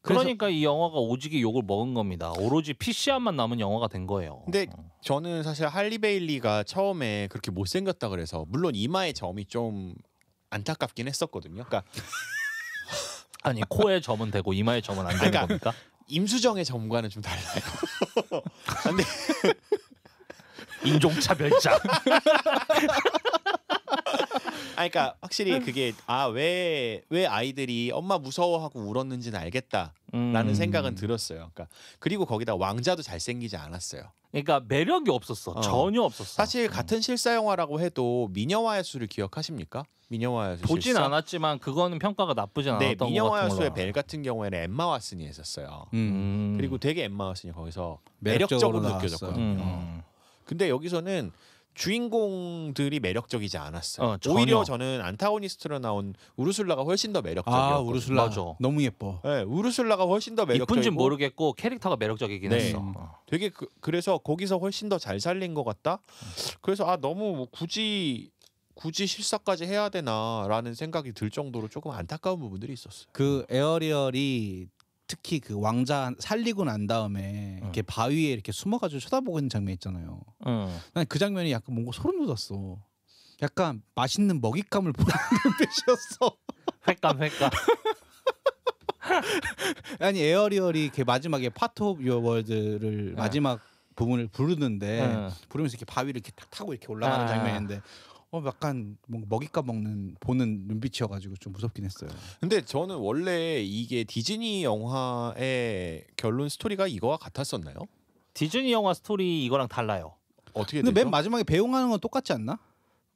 그러니까 이 영화가 오지게 욕을 먹은 겁니다. 오로지 PC함만 남은 영화가 된 거예요. 근데 저는 사실 할리 베일리가 처음에 그렇게 못생겼다 그래서 물론 이마의 점이 좀 안타깝긴 했었거든요. 그러니까 아니 코에 점은 되고 이마에 점은 안 되는 그러니까 겁니까? 임수정의 점과는 좀 달라요. 근데 인종차별자. 그러니까 확실히 그게 왜 아이들이 엄마 무서워하고 울었는지는 알겠다라는 생각은 들었어요. 그러니까 그리고 거기다 왕자도 잘생기지 않았어요. 그러니까 매력이 없었어. 전혀 없었어. 사실 같은 실사 영화라고 해도 미녀와 야수를 기억하십니까? 미녀와 야수 보진 실사? 않았지만 그거는 평가가 나쁘진 않았던 것 같은 미녀와 걸로 야수의 알아. 벨 같은 경우에는 엠마 왓슨이 했었어요. 그리고 그리고 되게 엠마 왓슨이 거기서 매력적으로 매력적으로 나왔어요. 느껴졌거든요. 근데 여기서는 주인공들이 매력적이지 않았어요. 전혀. 오히려 저는 안타고니스트로 나온 우르술라가 훨씬 더 매력적이었거든요. 우르술라 맞아. 너무 예뻐. 네, 우르술라가 훨씬 더 매력적이고 이쁜진 모르겠고 캐릭터가 매력적이긴 네. 했어. 되게 그래서 거기서 훨씬 더 잘 살린 것 같다. 그래서 너무 뭐 굳이 실사까지 해야 되나라는 생각이 들 정도로 조금 안타까운 부분들이 있었어요. 그 에어리얼이 특히 그 왕자 살리고 난 다음에 이렇게 바위에 이렇게 숨어가지고 쳐다보고 있는 장면 있잖아요. 난 그 장면이 약간 뭔가 소름 돋았어. 약간 맛있는 먹잇감을 보는 눈빛이었어. 횟감. 아니 에어리얼이 이렇게 마지막에 파트 오브 유어 월드를 마지막 부분을 부르는데 부르면서 이렇게 바위를 이렇게 탁 타고 이렇게 올라가는 장면인데 약간 뭔가 먹잇감 보는 눈빛이어가지고 좀 무섭긴 했어요. 근데 저는 원래 이게 디즈니 영화의 결론 스토리가 이거와 같았었나요? 디즈니 영화 스토리 이거랑 달라요. 어떻게 근데 되죠? 맨 마지막에 배웅하는 건 똑같지 않나?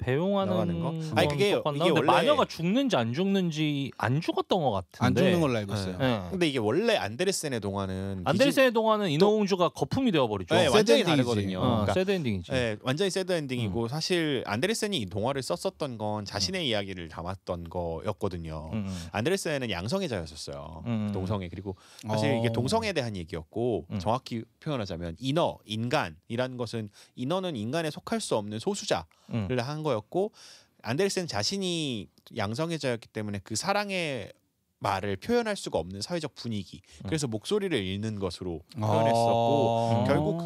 배웅하는 나가는 거? 건 아니, 그게 똑같나? 이게 근데 원래- 마녀가 죽는지 안 죽는지 안 죽었던 것 같은데. 안 죽는 걸로 알고 있어요. 네. 근데 이게 원래 안데르센의 동화는 안데르센의 동화는 인어공주가 거품이 되어버리죠. 네, 완전히 새드 엔딩이지. 다르거든요. 그러니까 그러니까 새드 엔딩이지. 네, 완전히 새드 엔딩이고 사실 안데르센이 이 동화를 썼었던 건 자신의 이야기를 담았던 거였거든요. 안데르센은 양성애자였었어요. 동성애. 그리고 사실 이게 동성애에 대한 얘기였고 정확히 표현하자면 인어, 인간이라는 것은 인어는 인간에 속할 수 없는 소수자를 한 거였고 안데르센 자신이 양성애자였기 때문에 그 사랑의 말을 표현할 수가 없는 사회적 분위기. 그래서 목소리를 잃는 것으로 표현했었고 결국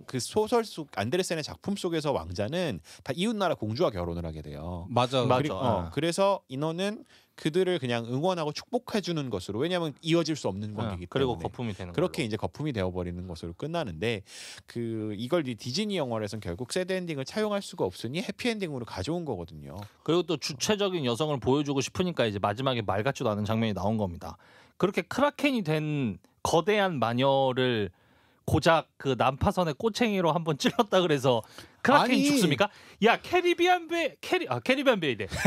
그 소설 속 안데르센의 작품 속에서 왕자는 다 이웃나라 공주와 결혼을 하게 돼요. 맞아. 그래서 인어는 그들을 그냥 응원하고 축복해주는 것으로 왜냐하면 이어질 수 없는 관계이기 때문에 그리고 거품이 되는 그렇게 걸로. 이제 거품이 되어버리는 것으로 끝나는데 이걸 디즈니 영화에서는 결국 새드 엔딩을 차용할 수가 없으니 해피 엔딩으로 가져온 거거든요. 그리고 또 주체적인 여성을 보여주고 싶으니까 이제 마지막에 말 같지도 않은 장면이 나온 겁니다. 그렇게 크라켄이 된 거대한 마녀를 고작 그 난파선의 꼬챙이로 한번 찔렀다 그래서 크라켄이 아니. 죽습니까? 야 캐리비안 베이래.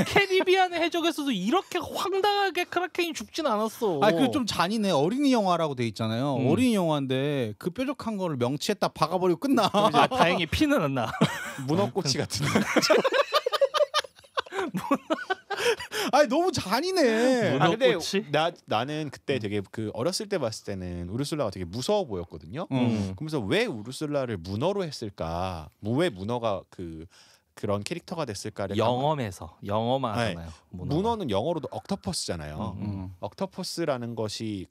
캐리비안 해적에서도 이렇게 황당하게 크라켄이 죽진 않았어. 아, 그 좀 잔인해. 어린이 영화라고 돼 있잖아요. 어린이 영화인데 그 뾰족한 거를 명치에 딱 박아버리고 끝나. 다행히 피는 안 나. 문어꼬치 같은 아니 너무 잔인해. 문어- 근데 문어꼬치? 나는 그때 되게 그 어렸을 때 봤을 때는 우르슬라가 되게 무서워 보였거든요. 그러면서 왜 우르슬라를 문어로 했을까? 왜 문어가 그런 캐릭터가 됐을까를 영어하잖아요. 문어는 영어로도 옥토퍼스잖아요. 옥토퍼스라는 것이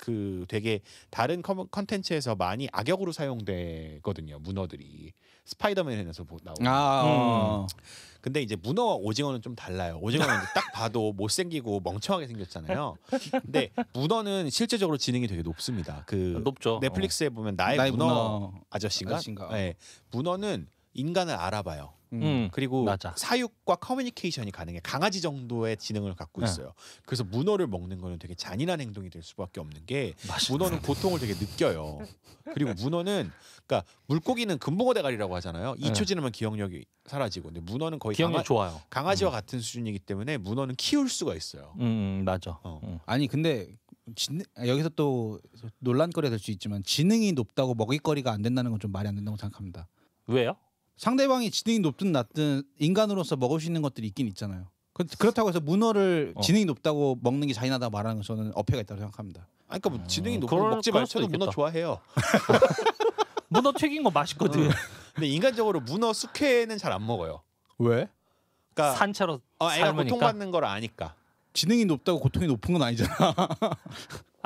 되게 다른 컨텐츠에서 많이 악역으로 사용되거든요. 문어들이 스파이더맨에서 나오고. 근데 이제 문어와 오징어는 좀 달라요. 오징어는 이제 딱 봐도 못생기고 멍청하게 생겼잖아요. 근데 문어는 실제적으로 지능이 되게 높습니다. 높죠. 넷플릭스에 보면 나의 문어 아저씨인가? 네. 문어는 인간을 알아봐요. 그리고 맞아. 사육과 커뮤니케이션이 가능해. 강아지 정도의 지능을 갖고 있어요. 그래서 문어를 먹는 거는 되게 잔인한 행동이 될 수밖에 없는 게 문어는 고통을 되게 느껴요. 그리고 문어는 그러니까 물고기는 금붕어 대가리라고 하잖아요. 2초 지나면 기억력이 사라지고 근데 문어는 거의 기억력 좋아요. 강아지와 같은 수준이기 때문에 문어는 키울 수가 있어요. 맞아. 아니 근데 여기서 또 논란거리가 될 수 있지만 지능이 높다고 먹잇거리가 안 된다는 건 좀 말이 안 된다고 생각합니다. 왜요? 상대방이 지능이 높든 낮든 인간으로서 먹을 수 있는 것들이 있긴 있잖아요. 그렇다고 해서 문어를 지능이 높다고 먹는 게 잔인하다고 말하는 건 저는 어폐가 있다고 생각합니다. 그러니까 뭐 지능이 높으면 먹지 그럴 말고 수도 저도 문어 있겠다. 좋아해요. 문어 튀긴 거 맛있거든. 근데 인간적으로 문어 숙회는 잘 안 먹어요. 왜? 그러니까 산채로 애가 삶으니까. 고통받는 걸 아니까. 지능이 높다고 고통이 높은 건 아니잖아.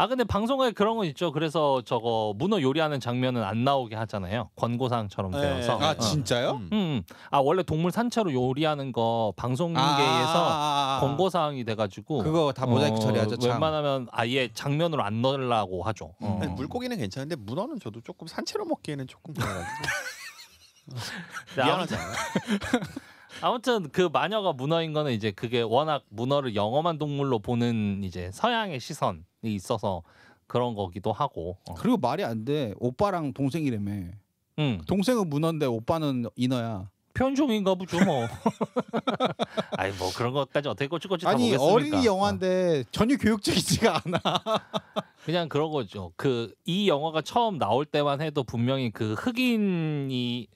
근데 방송에 그런 건 있죠. 그래서 저거 문어 요리하는 장면은 안 나오게 하잖아요. 권고사항처럼 되어서. 네. 아 진짜요? 원래 동물 산채로 요리하는 거 방송계에서 권고사항이 돼가지고 그거 다 모자이크 처리하죠. 참. 웬만하면 아예 장면으로 안 넣으려고 하죠. 물고기는 괜찮은데 문어는 저도 조금 산채로 먹기에는 조금 그래가지고 근데 미안하잖아요. 아무튼 그 마녀가 문어인 거는 이제 그게 워낙 문어를 영험한 동물로 보는 이제 서양의 시선이 있어서 그런 거기도 하고. 그리고 말이 안 돼. 오빠랑 동생이라며. 동생은 문어인데 오빠는 인어야. 편종인가 보죠 뭐. 아니 뭐 그런 것까지 어떻게 꼬치꼬치 다 아니 보겠습니까? 어린이 영화인데 전혀 교육적이지가 않아. 그냥 그런 거죠. 이 영화가 처음 나올 때만 해도 분명히 그 흑인이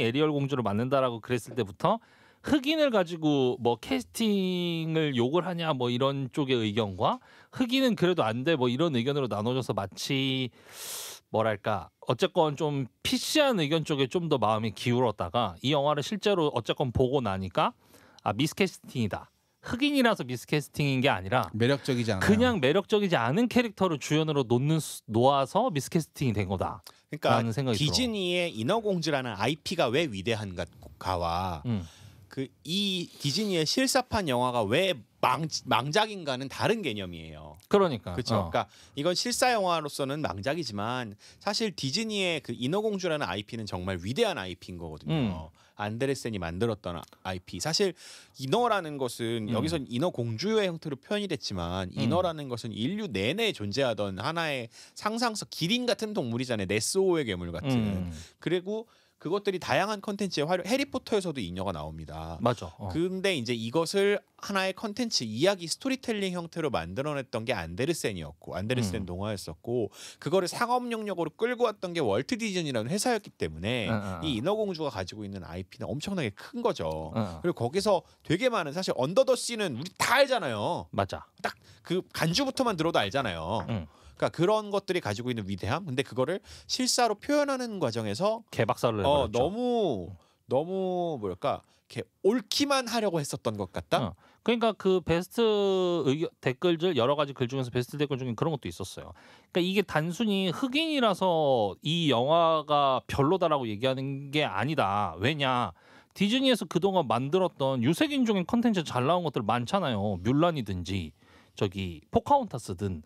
에리얼 공주를 만든다라고 그랬을 때부터 흑인을 가지고 뭐 캐스팅을 욕을 하냐 뭐 이런 쪽의 의견과 흑인은 그래도 안 돼 뭐 이런 의견으로 나눠져서 마치 뭐랄까 어쨌건 좀 PC한 의견 쪽에 좀 더 마음이 기울었다가 이 영화를 실제로 어쨌건 보고 나니까 미스캐스팅이다. 흑인이라서 미스캐스팅인 게 아니라 매력적이지 않아. 그냥 매력적이지 않은 캐릭터를 주연으로 놓아서 미스캐스팅이 된 거다. 그러니까 생각이 디즈니의 인어공주라는 IP가 왜 위대한가와 이 디즈니의 실사판 영화가 왜 망작인가는 다른 개념이에요. 그러니까. 그렇죠. 그러니까 이건 실사 영화로서는 망작이지만 사실 디즈니의 그 인어공주라는 IP는 정말 위대한 IP인 거거든요. 안데르센이 만들었던 IP. 사실 인어라는 것은 여기서 인어공주의 형태로 표현이 됐지만 인어라는 것은 인류 내내 존재하던 하나의 상상 속 기린 같은 동물이잖아요. 네스호의 괴물 같은. 그리고 그것들이 다양한 컨텐츠에 활용. 해리포터에서도 인여가 나옵니다. 맞아. 근데 이제 이것을 하나의 컨텐츠 이야기 스토리텔링 형태로 만들어냈던 게 안데르센이었고 안데르센 동화였었고 그거를 상업 영역으로 끌고 왔던 게 월트 디즈니라는 회사였기 때문에 이 인어공주가 가지고 있는 IP는 엄청나게 큰 거죠. 그리고 거기서 되게 많은 사실 언더 더 씨는 우리 다 알잖아요. 맞아. 딱 그 간주부터만 들어도 알잖아요. 그러니까 그런 것들이 가지고 있는 위대함. 근데 그거를 실사로 표현하는 과정에서 개박살을 내버렸죠. 너무 뭐랄까 이렇게 옳기만 하려고 했었던 것 같다. 그러니까 그 베스트 댓글들 여러 가지 글 중에서 베스트 댓글 중에 그런 것도 있었어요. 그러니까 이게 단순히 흑인이라서 이 영화가 별로다라고 얘기하는 게 아니다. 왜냐? 디즈니에서 그동안 만들었던 유색인종의 컨텐츠 잘 나온 것들 많잖아요. 뮬란이든지 저기 포카혼타스든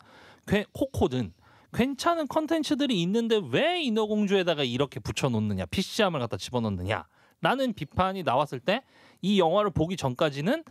코코든 괜찮은 컨텐츠들이 있는데 왜 인어공주에다가 이렇게 붙여놓느냐, PC함을 갖다 집어넣느냐라는 비판이 나왔을 때 이 영화를 보기 전까지는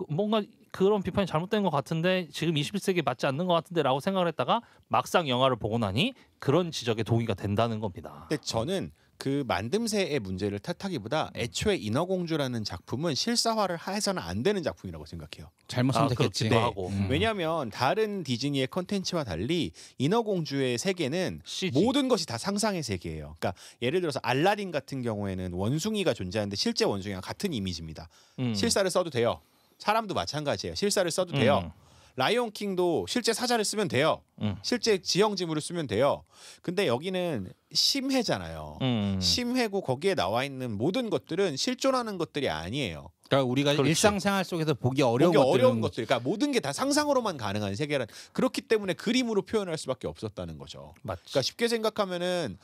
뭔가 그런 비판이 잘못된 것 같은데 지금 21세기에 맞지 않는 것 같은데라고 생각을 했다가 막상 영화를 보고 나니 그런 지적에 동의가 된다는 겁니다. 근데 저는 그 만듦새의 문제를 탓하기보다 애초에 인어공주라는 작품은 실사화를 해서는 안 되는 작품이라고 생각해요. 잘못 선택했지. 네. 하고. 왜냐하면 다른 디즈니의 컨텐츠와 달리 인어공주의 세계는 CG. 모든 것이 다 상상의 세계예요. 그러니까 예를 들어서 알라딘 같은 경우에는 원숭이가 존재하는데 실제 원숭이랑 같은 이미지입니다. 실사를 써도 돼요. 사람도 마찬가지예요. 실사를 써도 돼요. 라이온 킹도 실제 사자를 쓰면 돼요. 실제 지형지물을 쓰면 돼요. 근데 여기는 심해잖아요. 심해고 거기에 나와 있는 모든 것들은 실존하는 것들이 아니에요. 그러니까 우리가 그렇지. 일상생활 속에서 보기 어려운 것들. 그러니까 모든 게 다 상상으로만 가능한 세계란. 그렇기 때문에 그림으로 표현할 수밖에 없었다는 거죠. 맞지. 그러니까 쉽게 생각하면은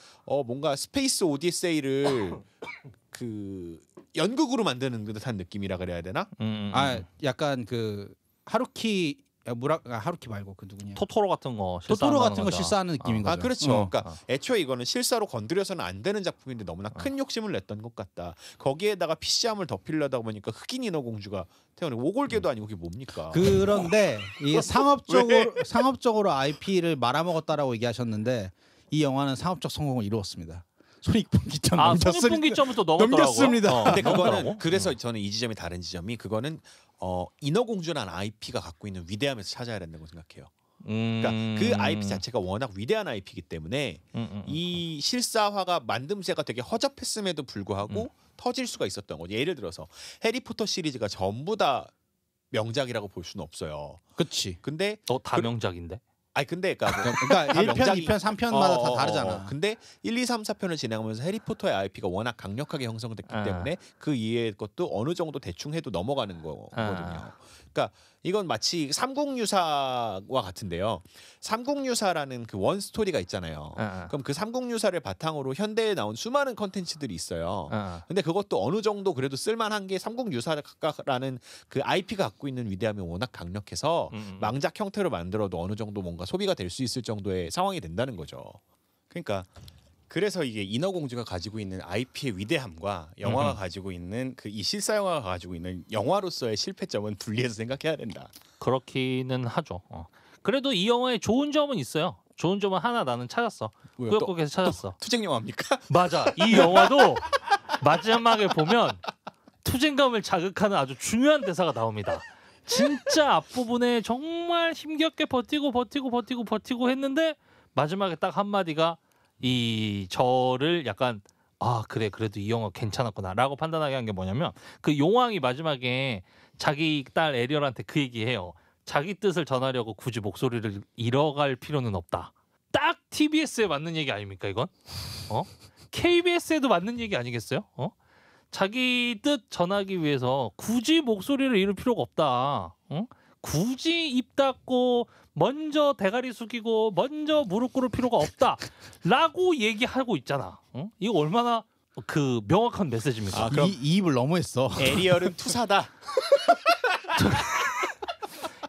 뭔가 스페이스 오디세이를 그 연극으로 만드는 듯한 느낌이라 그래야 되나? 약간 그 하루키 하루키 말고 그 누구냐? 토토로 같은 거 토토로 같은 거 거죠. 실사하는 느낌인 거죠. 그렇죠. 그러니까 애초에 이거는 실사로 건드려서는 안 되는 작품인데 너무나 큰 욕심을 냈던 것 같다. 거기에다가 PC함을 덮이려다 보니까 흑인 인어공주가 태어나고 오골개도 아니고 그게 뭡니까? 그런데 이 상업적으로 IP를 말아먹었다라고 얘기하셨는데 이 영화는 상업적 성공을 이루었습니다. 손익분기점 손익분기점을 또 넘었더라고요. 넘겼습니다. 근데 그거는 그래서 저는 이 지점이 다른 지점이 그거는 인어공주라는 IP가 갖고 있는 위대함에서 찾아야 된다고 생각해요. 그러니까 그 IP 자체가 워낙 위대한 IP이기 때문에 이 실사화가 만듦새가 되게 허접했음에도 불구하고 터질 수가 있었던 거죠. 예를 들어서 해리포터 시리즈가 전부 다 명작이라고 볼 수는 없어요. 그렇지. 근데 다 명작인데. 근데 그러니까 1편, 2편, 3편마다 다 다르잖아. 근데 1, 2, 3, 4편을 진행하면서 해리포터의 IP가 워낙 강력하게 형성됐기 때문에 그 이외의 것도 어느 정도 대충 해도 넘어가는 거거든요. 그러니까 이건 마치 삼국유사와 같은데요. 삼국유사라는 그 원 스토리가 있잖아요. 그럼 그 삼국유사를 바탕으로 현대에 나온 수많은 컨텐츠들이 있어요. 근데 그것도 어느 정도 그래도 쓸만한 게 삼국유사라는 그 IP가 갖고 있는 위대함이 워낙 강력해서 망작 형태로 만들어도 어느 정도 뭔가 소비가 될 수 있을 정도의 상황이 된다는 거죠. 그러니까 그래서 이게 인어공주가 가지고 있는 IP의 위대함과 영화가 가지고 있는 그 이 실사 영화가 가지고 있는 영화로서의 실패점은 분리해서 생각해야 된다. 그렇기는 하죠. 그래도 이 영화에 좋은 점은 있어요. 좋은 점은 하나 나는 찾았어. 꾸역꾸역해서 찾았어. 투쟁 영화입니까? 맞아. 이 영화도 마지막에 보면 투쟁감을 자극하는 아주 중요한 대사가 나옵니다. 진짜 앞부분에 정말 힘겹게 버티고 했는데 마지막에 딱 한마디가 이 저를 약간 그래 그래도 이 영화 괜찮았구나라고 판단하게 한 게 뭐냐면 그 용왕이 마지막에 자기 딸 에리얼한테 그 얘기해요. 자기 뜻을 전하려고 굳이 목소리를 잃어갈 필요는 없다. 딱 TBS에 맞는 얘기 아닙니까 이건? KBS에도 맞는 얘기 아니겠어요? 자기 뜻 전하기 위해서 굳이 목소리를 잃을 필요가 없다. 굳이 입 닫고 먼저 대가리 숙이고 먼저 무릎 꿇을 필요가 없다라고 얘기하고 있잖아. 이거 얼마나 그 명확한 메시지입니까? 그럼 이 입을 너무했어. 에리얼은 투사다.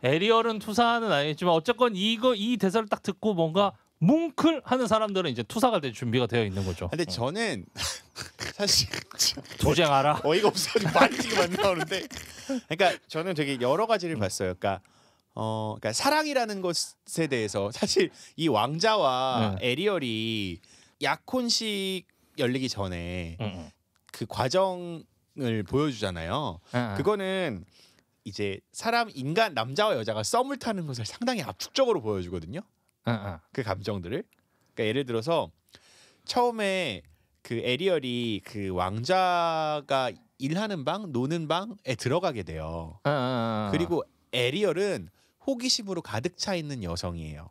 에리얼은 투사는 아니지만 어쨌건 이 대사를 딱 듣고 뭔가 뭉클하는 사람들은 이제 투사가 될 준비가 되어 있는 거죠. 근데 저는 사실 투쟁하라. 어이가 없어가지고 말이 지금 안 나오는데, 그러니까 저는 되게 여러 가지를 봤어요. 그러니까 사랑이라는 것에 대해서 사실 이 왕자와 에리얼이 약혼식 열리기 전에 그 과정을 보여주잖아요. 그거는 이제 인간 남자와 여자가 썸을 타는 것을 상당히 압축적으로 보여주거든요. 그 감정들을. 그러니까 예를 들어서 처음에 그 에리얼이 그 왕자가 일하는 방, 노는 방에 들어가게 돼요. 그리고 에리얼은 호기심으로 가득 차 있는 여성이에요.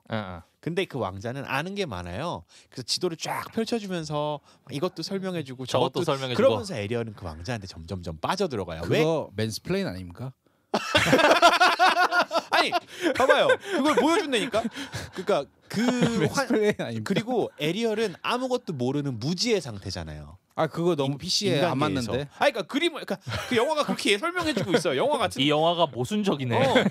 근데 그 왕자는 아는 게 많아요. 그래서 지도를 쫙 펼쳐주면서 이것도 설명해주고 저것도 설명해주고 그러면서 에리얼은 그 왕자한테 점점점 빠져들어가요. 그거 맨스플레인 아닙니까? 아니 봐봐요. 그걸 보여준다니까. 그러니까 맨스플레인 아닙니까? 그리고 에리얼은 아무것도 모르는 무지의 상태잖아요. 아 그거 너무 PC에 안 맞는데. 아 그러니까 그러니까 그 영화가 그렇게 설명해주고 있어요. 영화 같은. 이 영화가 모순적이네.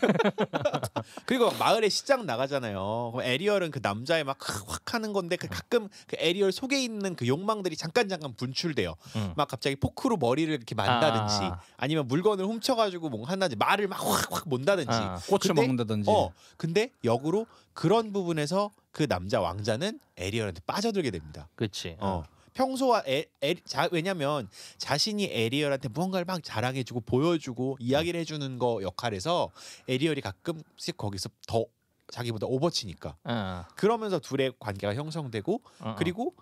그리고 마을에 시장 나가잖아요. 그럼 에리얼은 그 남자의 막 확 하는 건데 가끔 그 에리얼 속에 있는 그 욕망들이 잠깐 분출돼요. 막 갑자기 포크로 머리를 이렇게 만다든지 아니면 물건을 훔쳐가지고 뭐 하나지 말을 막 확 몬다든지 꽃을 먹는다든지. 근데 역으로 그런 부분에서 그 남자 왕자는 에리얼한테 빠져들게 됩니다. 그렇지. 평소와 왜냐면 자신이 에리얼한테 무언가를 막 자랑해주고 보여주고 이야기를 해주는 거 역할에서 에리얼이 가끔씩 거기서 더 자기보다 오버치니까 그러면서 둘의 관계가 형성되고 그리고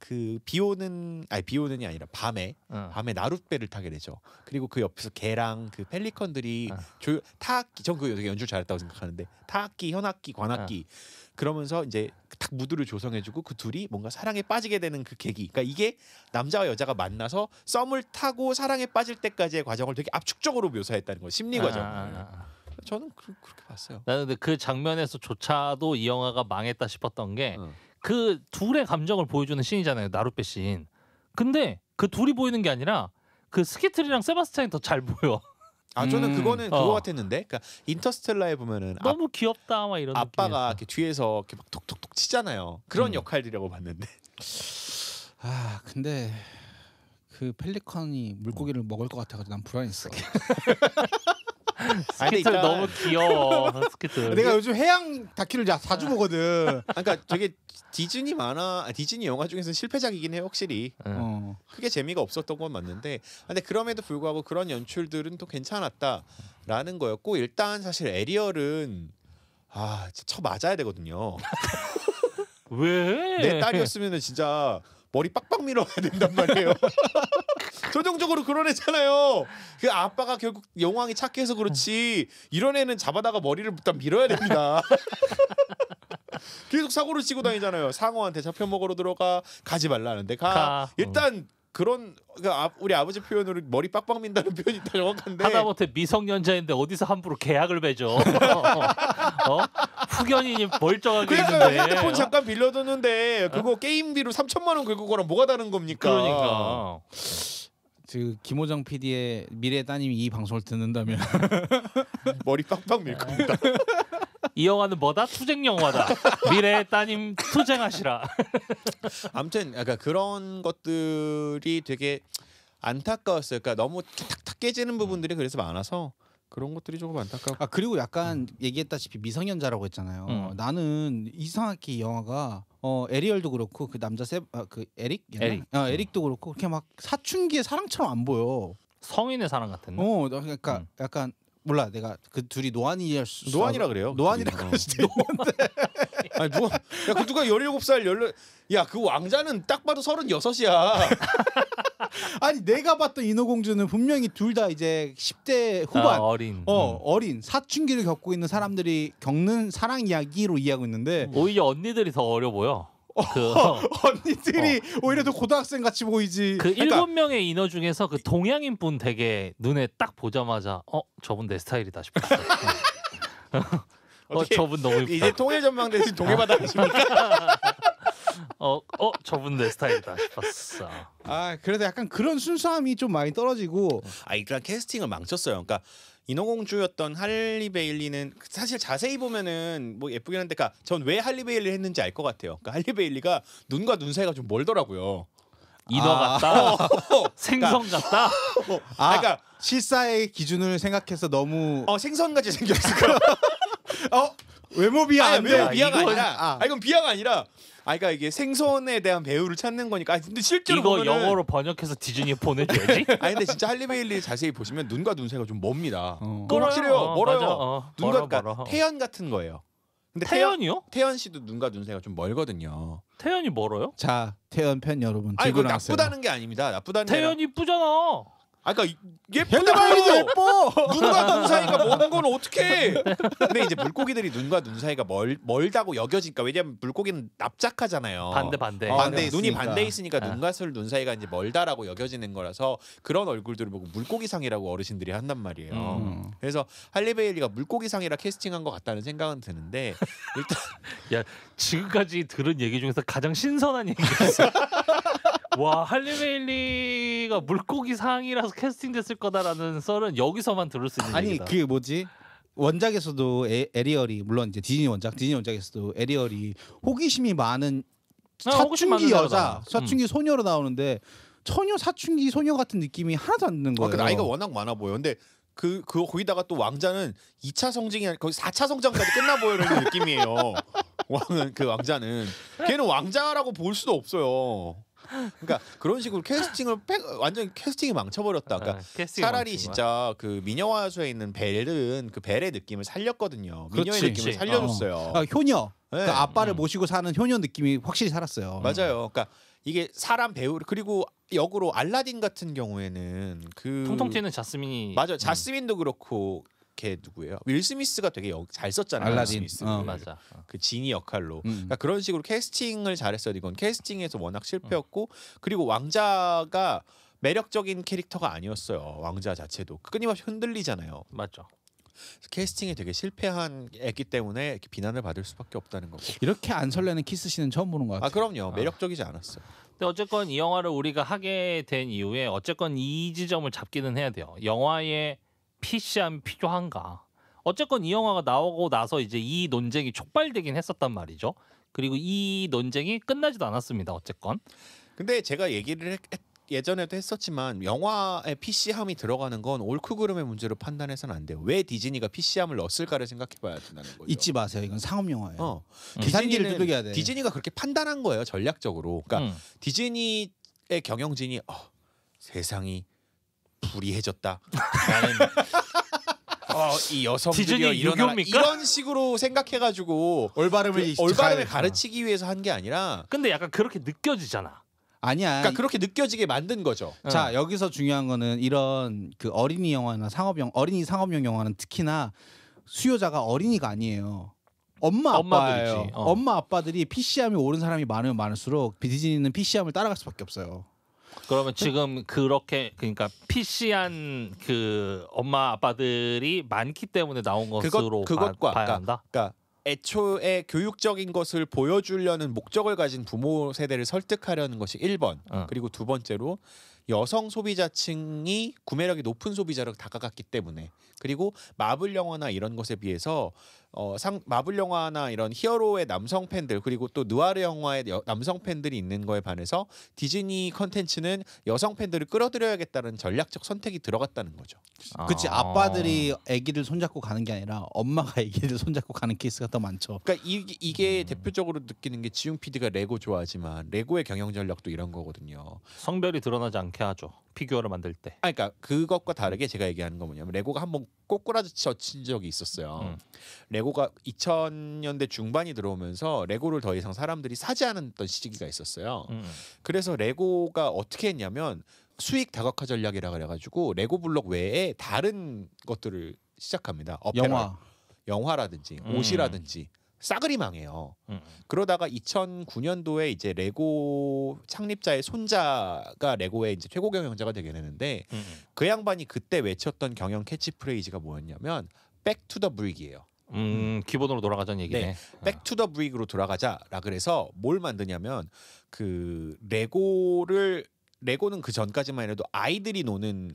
그 비오는이 아니라 밤에 나룻배를 타게 되죠. 그리고 그 옆에서 개랑 그 펠리컨들이 타악기 전 그거 되게 연출 잘했다고 생각하는데 타악기, 현악기, 관악기 그러면서 이제 딱 무드를 조성해주고 그 둘이 뭔가 사랑에 빠지게 되는 그 계기. 그러니까 이게 남자와 여자가 만나서 썸을 타고 사랑에 빠질 때까지의 과정을 되게 압축적으로 묘사했다는 거 심리 과정. 저는 그렇게 봤어요. 나는 근데 그 장면에서조차도 이 영화가 망했다 싶었던 게 그 둘의 감정을 보여주는 씬이잖아요. 나룻배 씬. 근데 그 둘이 보이는 게 아니라 그 스키틀이랑 세바스찬이 더 잘 보여. 저는 그거는 그거 같았는데, 그러니까 인터스텔라에 보면은 너무 귀엽다 막 이런 아빠가 이렇게 뒤에서 이렇게 막 톡톡톡 치잖아요. 그런 역할들이라고 봤는데. 근데 그 펠리컨이 물고기를 먹을 것 같아가지고 난 불안했어. 스키틀 너무 귀여워. 스키틀. 내가 요즘 해양 다큐를 자주 보거든. 그러니까 되게 디즈니 영화 중에서 실패작이긴 해요, 확실히. 크게 재미가 없었던 건 맞는데, 근데 그럼에도 불구하고 그런 연출들은 또 괜찮았다라는 거였고, 일단 사실 에리얼은 쳐 맞아야 되거든요. 왜? 내 딸이었으면은 진짜 머리 빡빡 밀어야 된단 말이에요. 전형적으로 그런 애잖아요. 그 아빠가 결국 영왕이 착해서 그렇지 이런 애는 잡아다가 머리를 일단 밀어야 됩니다. 계속 사고를 치고 다니잖아요. 상어한테 잡혀 먹으러 들어가, 가지 말라는데 가. 일단 그런 우리 아버지 표현으로 머리 빡빡 민다는 표현이 더 정확한데 하다못해 미성년자인데 어디서 함부로 계약을 맺어. 후견인이 멀쩡하게 있는데 핸드폰 잠깐 빌려줬는데 그거 게임비로 3,000만 원 긁은 거랑 뭐가 다른 겁니까? 그러니까 김호정 PD의 미래 따님이 이 방송을 듣는다면 머리 빡빡 밀 겁니다. 이 영화는 뭐다? 투쟁 영화다. 미래의 따님 투쟁하시라. 아무튼 약간 그런 것들이 되게 안타까웠어요. 그러니까 너무 탁탁 깨지는 부분들이 그래서 많아서 그런 것들이 조금 안타깝고. 그리고 약간 얘기했다시피 미성년자라고 했잖아요. 나는 이상하게 이 영화가 에리얼도 그렇고 그 남자 그 에릭도 그렇고 그렇게 막 사춘기의 사랑처럼 안 보여. 성인의 사랑 같았네. 그러니까 약간 몰라, 내가 그 둘이 노안이라 그래요. 노안이라 그럴 수도 있는데. 아니 누가 17살 그 왕자는 딱 봐도 36이야. 아니 내가 봤던 인어공주는 분명히 둘 다 이제 10대 후반 어린 사춘기를 겪고 있는 사람들이 겪는 사랑 이야기로 이해하고 있는데 오히려 언니들이 더 어려 보여. 언니들이 오히려 더 고등학생 같이 보이지. 그 7명의 인어 중에서 그 동양인 분 되게 눈에 딱 보자마자 저분 내 스타일이다 싶었어. 저분 너무 예쁘다. 이제 통일 전망 대신 동해바다 하십니까? 저분 내 스타일이다 싶었어. 그래도 약간 그런 순수함이 좀 많이 떨어지고. 일단 캐스팅을 망쳤어요. 그러니까 인어공주였던 할리 베일리는 사실 자세히 보면은 뭐 예쁘긴 한데, 전 왜 할리 베일리를 했는지 알 것 같아요. 그러니까 할리 베일리가 눈과 눈 사이가 좀 멀더라고요. 인어 같다. 생선 같다. 그러니까 실사의 기준을 생각해서 너무 생선같이 생겼을까? 외모 비하 안 돼. 외모 비하가 이건- 아니라 이건 비하가 아니라 그러니까 이게 생선에 대한 배우를 찾는 거니까. 근데 실제로 이거 보면은 영어로 번역해서 디즈니에 보내줘야지. 근데 진짜 할리 베일리 자세히 보시면 눈과 눈 사이가 좀 멉니다. 어. 그건 확실해요. 멀어요. 맞아. 눈과 멀어. 그러니까 태연 같은 거예요. 근데 태연이요? 태연 씨도 눈과 눈 사이가 좀 멀거든요. 태연이 멀어요? 자, 태연 팬 여러분 아니 들고 그 나왔어요. 나쁘다는 게 아닙니다. 나쁘다는 게 태연이 이쁘잖아. 그러니까 헬리 베일리도 예뻐. 눈과 눈 사이가 먼 건 어떡해. 근데 이제 물고기들이 눈과 눈 사이가 멀다고 여겨지니까 왜냐면 물고기는 납작하잖아요. 반대. 반대 눈이 있으니까. 반대 있으니까 눈과 눈 사이가 이제 멀다라고 여겨지는 거라서 그런 얼굴들을 보고 물고기상이라고 어르신들이 한단 말이에요. 그래서 할리 베일리가 물고기상이라 캐스팅한 것 같다는 생각은 드는데 일단 야, 지금까지 들은 얘기 중에서 가장 신선한 얘기였어. 와, 할리 베일리가 물고기 상이라서 캐스팅됐을 거다라는 썰은 여기서만 들을 수 있는 아니 얘기다. 그게 뭐지? 원작에서도 에리얼이 물론 이제 디즈니 원작에서도 에리얼이 호기심이 많은 호기심 사춘기 많은 여자, 애가 사춘기 소녀로 나오는데 전혀 사춘기 소녀 같은 느낌이 하나도 안 드는 거예요. 그 나이가 워낙 많아 보여. 근데 그 거기다가 또 왕자는 2차 성징이 아니라 거의 4차 성장까지 끝나 보이는 느낌이에요. 왕은 그 왕자는 걔는 왕자라고 볼 수도 없어요. 그러니까 그런 식으로 캐스팅을 완전 캐스팅이 망쳐버렸다. 그러니까 캐스팅이 차라리 망친 진짜 그 미녀와수에 있는 벨은 그 벨의 느낌을 살렸거든요. 미녀의 그렇지. 느낌을 살려줬어요. 효녀, 네. 그 아빠를 모시고 사는 효녀 느낌이 확실히 살았어요. 맞아요. 그러니까 이게 사람 배우 그리고 역으로 알라딘 같은 경우에는 그 통통 튀는 자스민이 맞아. 자스민도 그렇고 걔 누구예요? 윌 스미스가 되게 잘 썼잖아요. 알라딘. 윌 스미스. 맞아. 그 지니 역할로. 그러니까 그런 식으로 캐스팅을 잘했어요. 이건 캐스팅에서 워낙 실패였고 그리고 왕자가 매력적인 캐릭터가 아니었어요. 왕자 자체도 끊임없이 흔들리잖아요. 맞죠. 캐스팅에 되게 실패한 애기 때문에 이렇게 비난을 받을 수밖에 없다는 거고. 이렇게 안 설레는 키스씬은 처음 보는 것 같아요. 그럼요. 매력적이지 않았어요. 근데 어쨌건 이 영화를 우리가 하게 된 이후에 어쨌건 이 지점을 잡기는 해야 돼요. 영화에 PC함이 필요한가? 어쨌건 이 영화가 나오고 나서 이제 이 논쟁이 촉발되긴 했었단 말이죠. 그리고 이 논쟁이 끝나지도 않았습니다. 어쨌건. 근데 제가 얘기를 예전에도 했었지만 영화에 PC함이 들어가는 건 옳고 그름의 문제로 판단해서는 안 돼요. 왜 디즈니가 PC함을 넣었을까를 생각해봐야 된다는 거죠. 잊지 마세요. 이건 상업 영화예요. 디즈니는 계산기를 두들겨야 돼. 디즈니가 그렇게 판단한 거예요. 전략적으로. 그러니까 디즈니의 경영진이 세상이 불이해졌다. 나는 이 여성들이 디즈니 유교입니까? 이런 식으로 생각해가지고 올바름을 가르치기 위해서 한 게 아니라 근데 약간 그렇게 느껴지잖아. 아니야. 그러니까 그렇게 느껴지게 만든 거죠. 자 여기서 중요한 거는 이런 그 어린이 영화나 어린이 상업용 영화는 특히나 수요자가 어린이가 아니에요. 엄마 아빠예요. 엄마들이지. 엄마 아빠들이 PC함이 오른 사람이 많으면 많을수록 디즈니는 PC함을 따라갈 수밖에 없어요. 그러면 지금 그렇게 그러니까 PC한 그 엄마 아빠들이 많기 때문에 나온 것으로 그것과 봐야 한다. 그러니까 애초에 교육적인 것을 보여주려는 목적을 가진 부모 세대를 설득하려는 것이 1번. 그리고 두 번째로 여성 소비자층이 구매력이 높은 소비자로 다가갔기 때문에 그리고 마블 영화나 이런 것에 비해서 마블 영화나 이런 히어로의 남성 팬들 그리고 또 느와르 영화의 남성 팬들이 있는 거에 반해서 디즈니 컨텐츠는 여성 팬들을 끌어들여야겠다는 전략적 선택이 들어갔다는 거죠. 그치 아빠들이 아기를 손잡고 가는 게 아니라 엄마가 아기를 손잡고 가는 케이스가 더 많죠. 그러니까 이게 대표적으로 느끼는 게 지웅 PD가 레고 좋아하지만 레고의 경영 전략도 이런 거거든요. 성별이 드러나지 않게 하죠. 피규어를 만들 때. 그러니까 그것과 다르게 제가 얘기하는 건 뭐냐면 레고가 한번 꼬꾸라진 적이 있었어요. 레고가 2000년대 중반이 들어오면서 레고를 더 이상 사람들이 사지 않았던 시기가 있었어요. 그래서 레고가 어떻게 했냐면 수익 다각화 전략이라 그래가지고 레고 블록 외에 다른 것들을 시작합니다. 영화라든지 옷이라든지 싸그리 망해요. 그러다가 2009년도에 이제 레고 창립자의 손자가 레고의 이제 최고 경영자가 되게 되는데 그 양반이 그때 외쳤던 경영 캐치프레이즈가 뭐였냐면 백 투 더 브릭이에요. 기본으로 돌아가자는 얘기네. 네, 백 투 더 브릭으로 돌아가자라 그래서 뭘 만드냐면 그 레고는 그 전까지만 해도 아이들이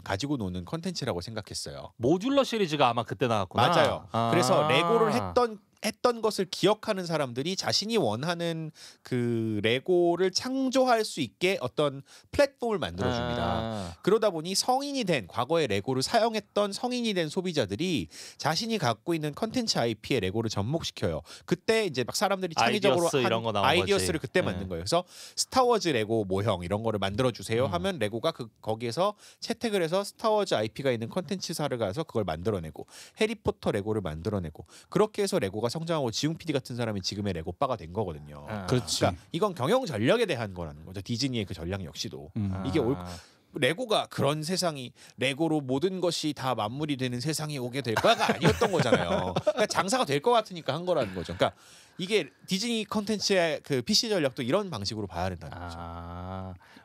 가지고 노는 컨텐츠라고 생각했어요. 모듈러 시리즈가 아마 그때 나왔구나. 맞아요. 그래서 레고를 했던 했던 것을 기억하는 사람들이 자신이 원하는 그 레고를 창조할 수 있게 어떤 플랫폼을 만들어줍니다. 그러다 보니 성인이 된 과거의 레고를 사용했던 성인이 된 소비자들이 자신이 갖고 있는 컨텐츠 IP의 레고를 접목시켜요. 그때 이제 막 사람들이 창의적으로 한 아이디어스를 그때 만든 거예요. 그래서 스타워즈 레고 모형 이런 거를 만들어주세요 하면 레고가 거기에서 채택을 해서 스타워즈 IP가 있는 컨텐츠사를 가서 그걸 만들어내고 해리포터 레고를 만들어내고 그렇게 해서 레고가 성장하고 지웅 PD 같은 사람이 지금의 레고빠가 된 거거든요. 그렇지. 그러니까 이건 경영 전략에 대한 거라는 거죠. 디즈니의 그 전략 역시도 이게 레고가 그런 세상이 레고로 모든 것이 다 만물이 되는 세상이 오게 될 거가 아니었던 거잖아요. 그러니까 장사가 될 것 같으니까 한 거라는 거죠. 그러니까 이게 디즈니 컨텐츠의 그 PC 전략도 이런 방식으로 봐야 된다는 거죠.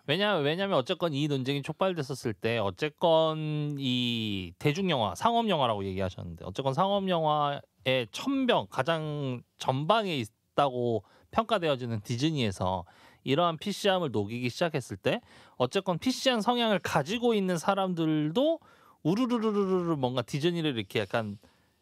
왜냐하면 어쨌건 이 논쟁이 촉발됐었을 때 어쨌건 이 대중 영화, 상업 영화라고 얘기하셨는데 어쨌건 상업 영화의 천병 가장 전방에 있다고 평가되어지는 디즈니에서 이러한 PC함을 녹이기 시작했을 때 어쨌건 PC한 성향을 가지고 있는 사람들도 우르르르르르 뭔가 디즈니를 이렇게 약간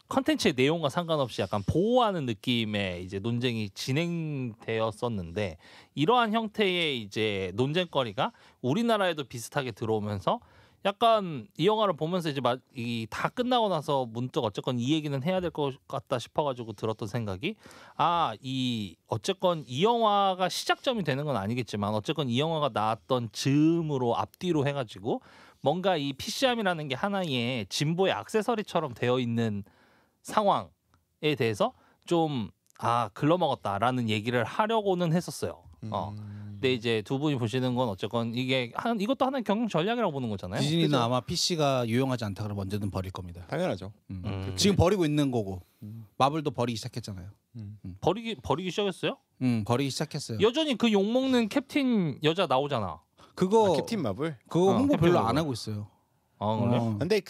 컨텐츠의 내용과 상관없이 약간 보호하는 느낌의 이제 논쟁이 진행되었었는데 이러한 형태의 이제 논쟁거리가 우리나라에도 비슷하게 들어오면서 약간 이 영화를 보면서 이제 다 끝나고 나서 문득 어쨌건 이 얘기는 해야 될 것 같다 싶어가지고 들었던 생각이 이 어쨌건 이 영화가 시작점이 되는 건 아니겠지만 어쨌건 이 영화가 나왔던 즈음으로 앞뒤로 해가지고 뭔가 이 PC함이라는 게 하나의 진보의 액세서리처럼 되어 있는 상황에 대해서 좀 글러먹었다라는 얘기를 하려고는 했었어요. 근데 이제 두 분이 보시는 건 어쨌건 이것도 하나의 경영 전략이라고 보는 거잖아요. 디즈니는 그죠? 아마 PC가 유용하지 않다 그러면 언제든 버릴 겁니다. 당연하죠. 지금 버리고 있는 거고 마블도 버리기 시작했잖아요. 버리기 시작했어요? 버리기 시작했어요. 여전히 그 욕먹는 캡틴 여자 나오잖아. 그거 캡틴 마블? 그거 홍보 캡틴 별로 마블. 안 하고 있어요. 그래? 근데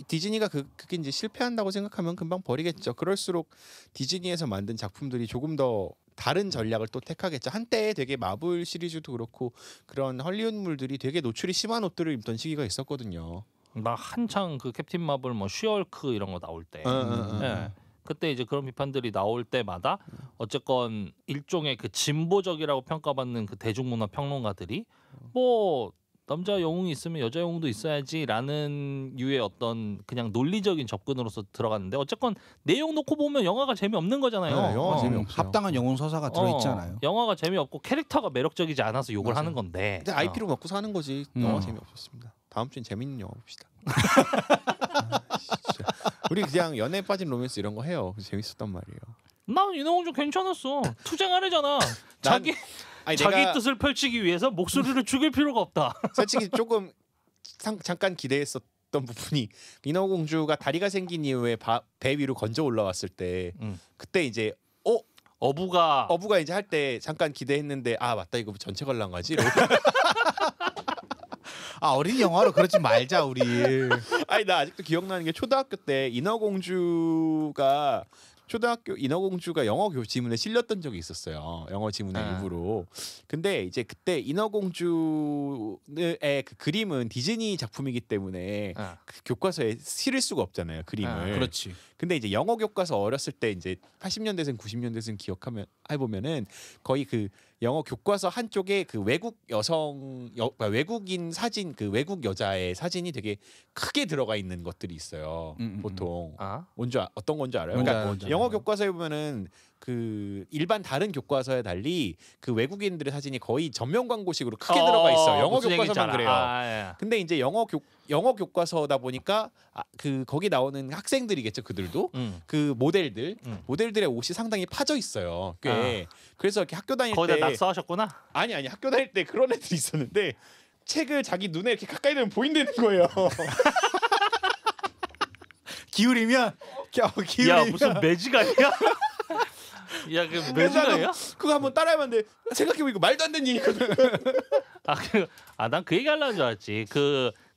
디즈니가 그게 이제 실패한다고 생각하면 금방 버리겠죠. 그럴수록 디즈니에서 만든 작품들이 조금 더 다른 전략을 또 택하겠죠. 한때 되게 마블 시리즈도 그렇고 그런 헐리우드물들이 되게 노출이 심한 옷들을 입던 시기가 있었거든요. 막 한창 그 캡틴 마블 뭐 쉬얼크 이런 거 나올 때 예. 그때 이제 그런 비판들이 나올 때마다 어쨌건 일종의 그 진보적이라고 평가받는 그 대중문화 평론가들이 뭐 남자 영웅이 있으면 여자 영웅도 있어야지라는 유의 어떤 그냥 논리적인 접근으로서 들어갔는데 어쨌건 내용 놓고 보면 영화가 재미없는 거잖아요. 네, 영화가 재미없어요. 합당한 영웅 서사가 들어있잖아요. 영화가 재미없고 캐릭터가 매력적이지 않아서 욕을 맞아요. 하는 건데. 근데 IP로 먹고 사는 거지. 영화 재미없었습니다. 다음 주엔 재밌는 영화 봅시다. 진짜. 우리 그냥 연애에 빠진 로맨스 이런 거 해요. 재밌었단 말이에요. 난 이노홍 좀 괜찮았어. 투쟁 안 하잖아. 자기 뜻을 펼치기 위해서 목소리를 죽일 필요가 없다. 솔직히 조금 잠깐 기대했었던 부분이 인어공주가 다리가 생긴 이후에 배 위로 건져 올라왔을 때 그때 이제 어부가 이제 할 때 잠깐 기대했는데 맞다 이거 전체 관람가지. 어린이 영화로 그러지 말자 우리. 아니 나 아직도 기억나는 게 초등학교 때 인어공주가 영어 지문에 실렸던 적이 있었어요. 영어 지문의 일부로. 근데 이제 그때 인어공주의 그 그림은 디즈니 작품이기 때문에 그 교과서에 실을 수가 없잖아요. 그림을. 그렇지. 근데 이제 영어 교과서 어렸을 때 이제 80년대생 90년대생 해보면은 거의 그 영어 교과서 한쪽에 그 외국인 사진, 그 외국 여자의 사진이 되게 크게 들어가 있는 것들이 있어요. 보통 어떤 건지 알아요? 그러니까 영어 교과서에 보면은 그 일반 다른 교과서에 달리 그 외국인들의 사진이 거의 전면 광고식으로 크게 들어가 있어. 영어 교과서만 그래요. 예. 근데 이제 영어 교과서다 보니까 그 거기 나오는 학생들이겠죠. 그들도 그 모델들의 옷이 상당히 파져 있어요. 꽤. 그래서 이렇게 학교 다닐 거기다 때 낙서하셨구나. 아니 학교 다닐 때 그런 애들이 있었는데 책을 자기 눈에 이렇게 가까이 대면 보인다는 거예요. 기울이면 야 무슨 매직 아니야? 야 그 매직아니야? 그거 한번 따라하면 돼. 생각해보니까 말도 안 되는 얘기거든. 난 그 얘기 하려는 줄 알았지.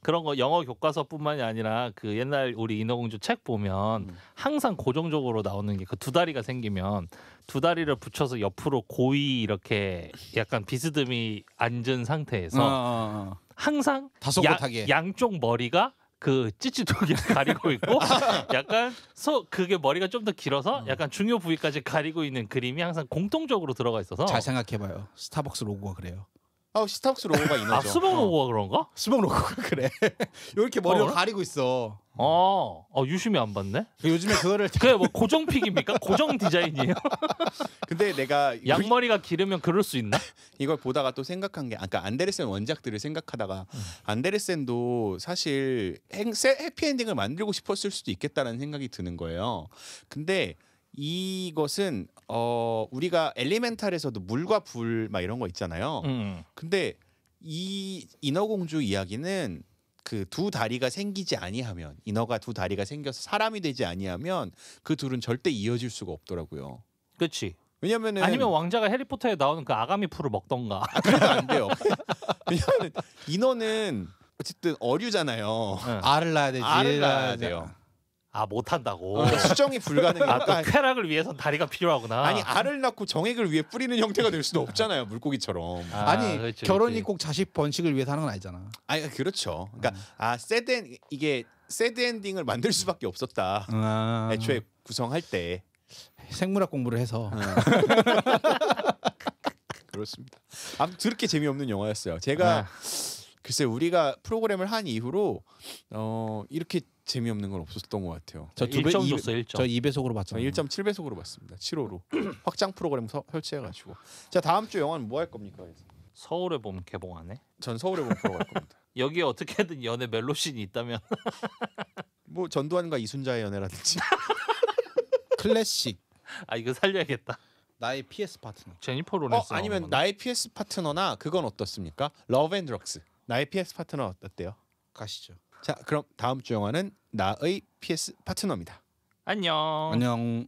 그런 거 영어 교과서뿐만이 아니라 그 옛날 우리 인어공주 책 보면 항상 고정적으로 나오는 게 그 두 다리가 생기면 두 다리를 붙여서 옆으로 고이 이렇게 약간 비스듬히 앉은 상태에서 항상 다소곳하게 양쪽 머리가 그 찌찌독이 가리고 있고 약간 그게 머리가 좀 더 길어서 약간 중요 부위까지 가리고 있는 그림이 항상 공통적으로 들어가 있어서 잘 생각해봐요. 스타벅스 로고가 그래요. 스타벅스 로고가 이너죠. 수박 로고가 그런가? 수박 로고가 그래. 이렇게 머리를 가리고 있어. 유심히 안 봤네. 요즘에 그거를 그게 뭐 고정픽입니까? 고정 디자인이에요? 근데 내가 양머리가 길으면 그럴 수 있나? 이걸 보다가 또 생각한 게 아까 안데르센 원작들을 생각하다가 안데르센도 사실 해피엔딩을 만들고 싶었을 수도 있겠다라는 생각이 드는 거예요. 근데 이것은 우리가 엘리멘탈에서도 물과 불 막 이런 거 있잖아요. 근데 이 인어공주 이야기는 그 두 다리가 생기지 아니하면 인어가 두 다리가 생겨서 사람이 되지 아니하면 그 둘은 절대 이어질 수가 없더라고요. 그렇지. 왜냐면은 아니면 왕자가 해리포터에 나오는 그 아가미 풀을 먹던가. 그래도 안 돼요. 왜냐면 인어는 어쨌든 어류잖아요. 알을 낳아야 되지. 알을 낳아야 돼요. 못한다고. 그러니까 수정이 불가능하니까. 또 쾌락을 위해선 다리가 필요하구나. 아니 알을 낳고 정액을 위해 뿌리는 형태가 될 수도 없잖아요. 물고기처럼. 아니 그렇지, 결혼이 그렇지. 꼭 자식 번식을 위해서 하는 건 아니잖아. 아니 그렇죠. 그러니까 이게 새드 엔딩을 만들 수밖에 없었다. 애초에 구성할 때. 생물학 공부를 해서. 그렇습니다. 아무튼 그렇게 재미없는 영화였어요. 제가 글쎄 우리가 프로그램을 한 이후로 이렇게 재미없는 건 없었던 것 같아요. 저 1점 줬어 1점. 저 2배속으로 저는 봤잖아요. 1.7배속으로 봤습니다. 7호로 확장 프로그램 설치해가지고. 자 다음 주 영화는 뭐 할 겁니까? 서울에 보면 개봉하네. 전 서울에 보면 보러 갈 겁니다. 여기에 어떻게든 연애 멜로씬이 있다면 뭐 전두환과 이순자의 연애라든지. 클래식. 이거 살려야겠다. 나의 PS 파트너. 제니퍼 로렌스. 아니면 나의 PS 파트너나 그건 어떻습니까? 러브 앤 드럭스. 나의 PS 파트너 어때요? 가시죠. 자 그럼 다음 주 영화는 나의 PS 파트너입니다. 안녕. 안녕.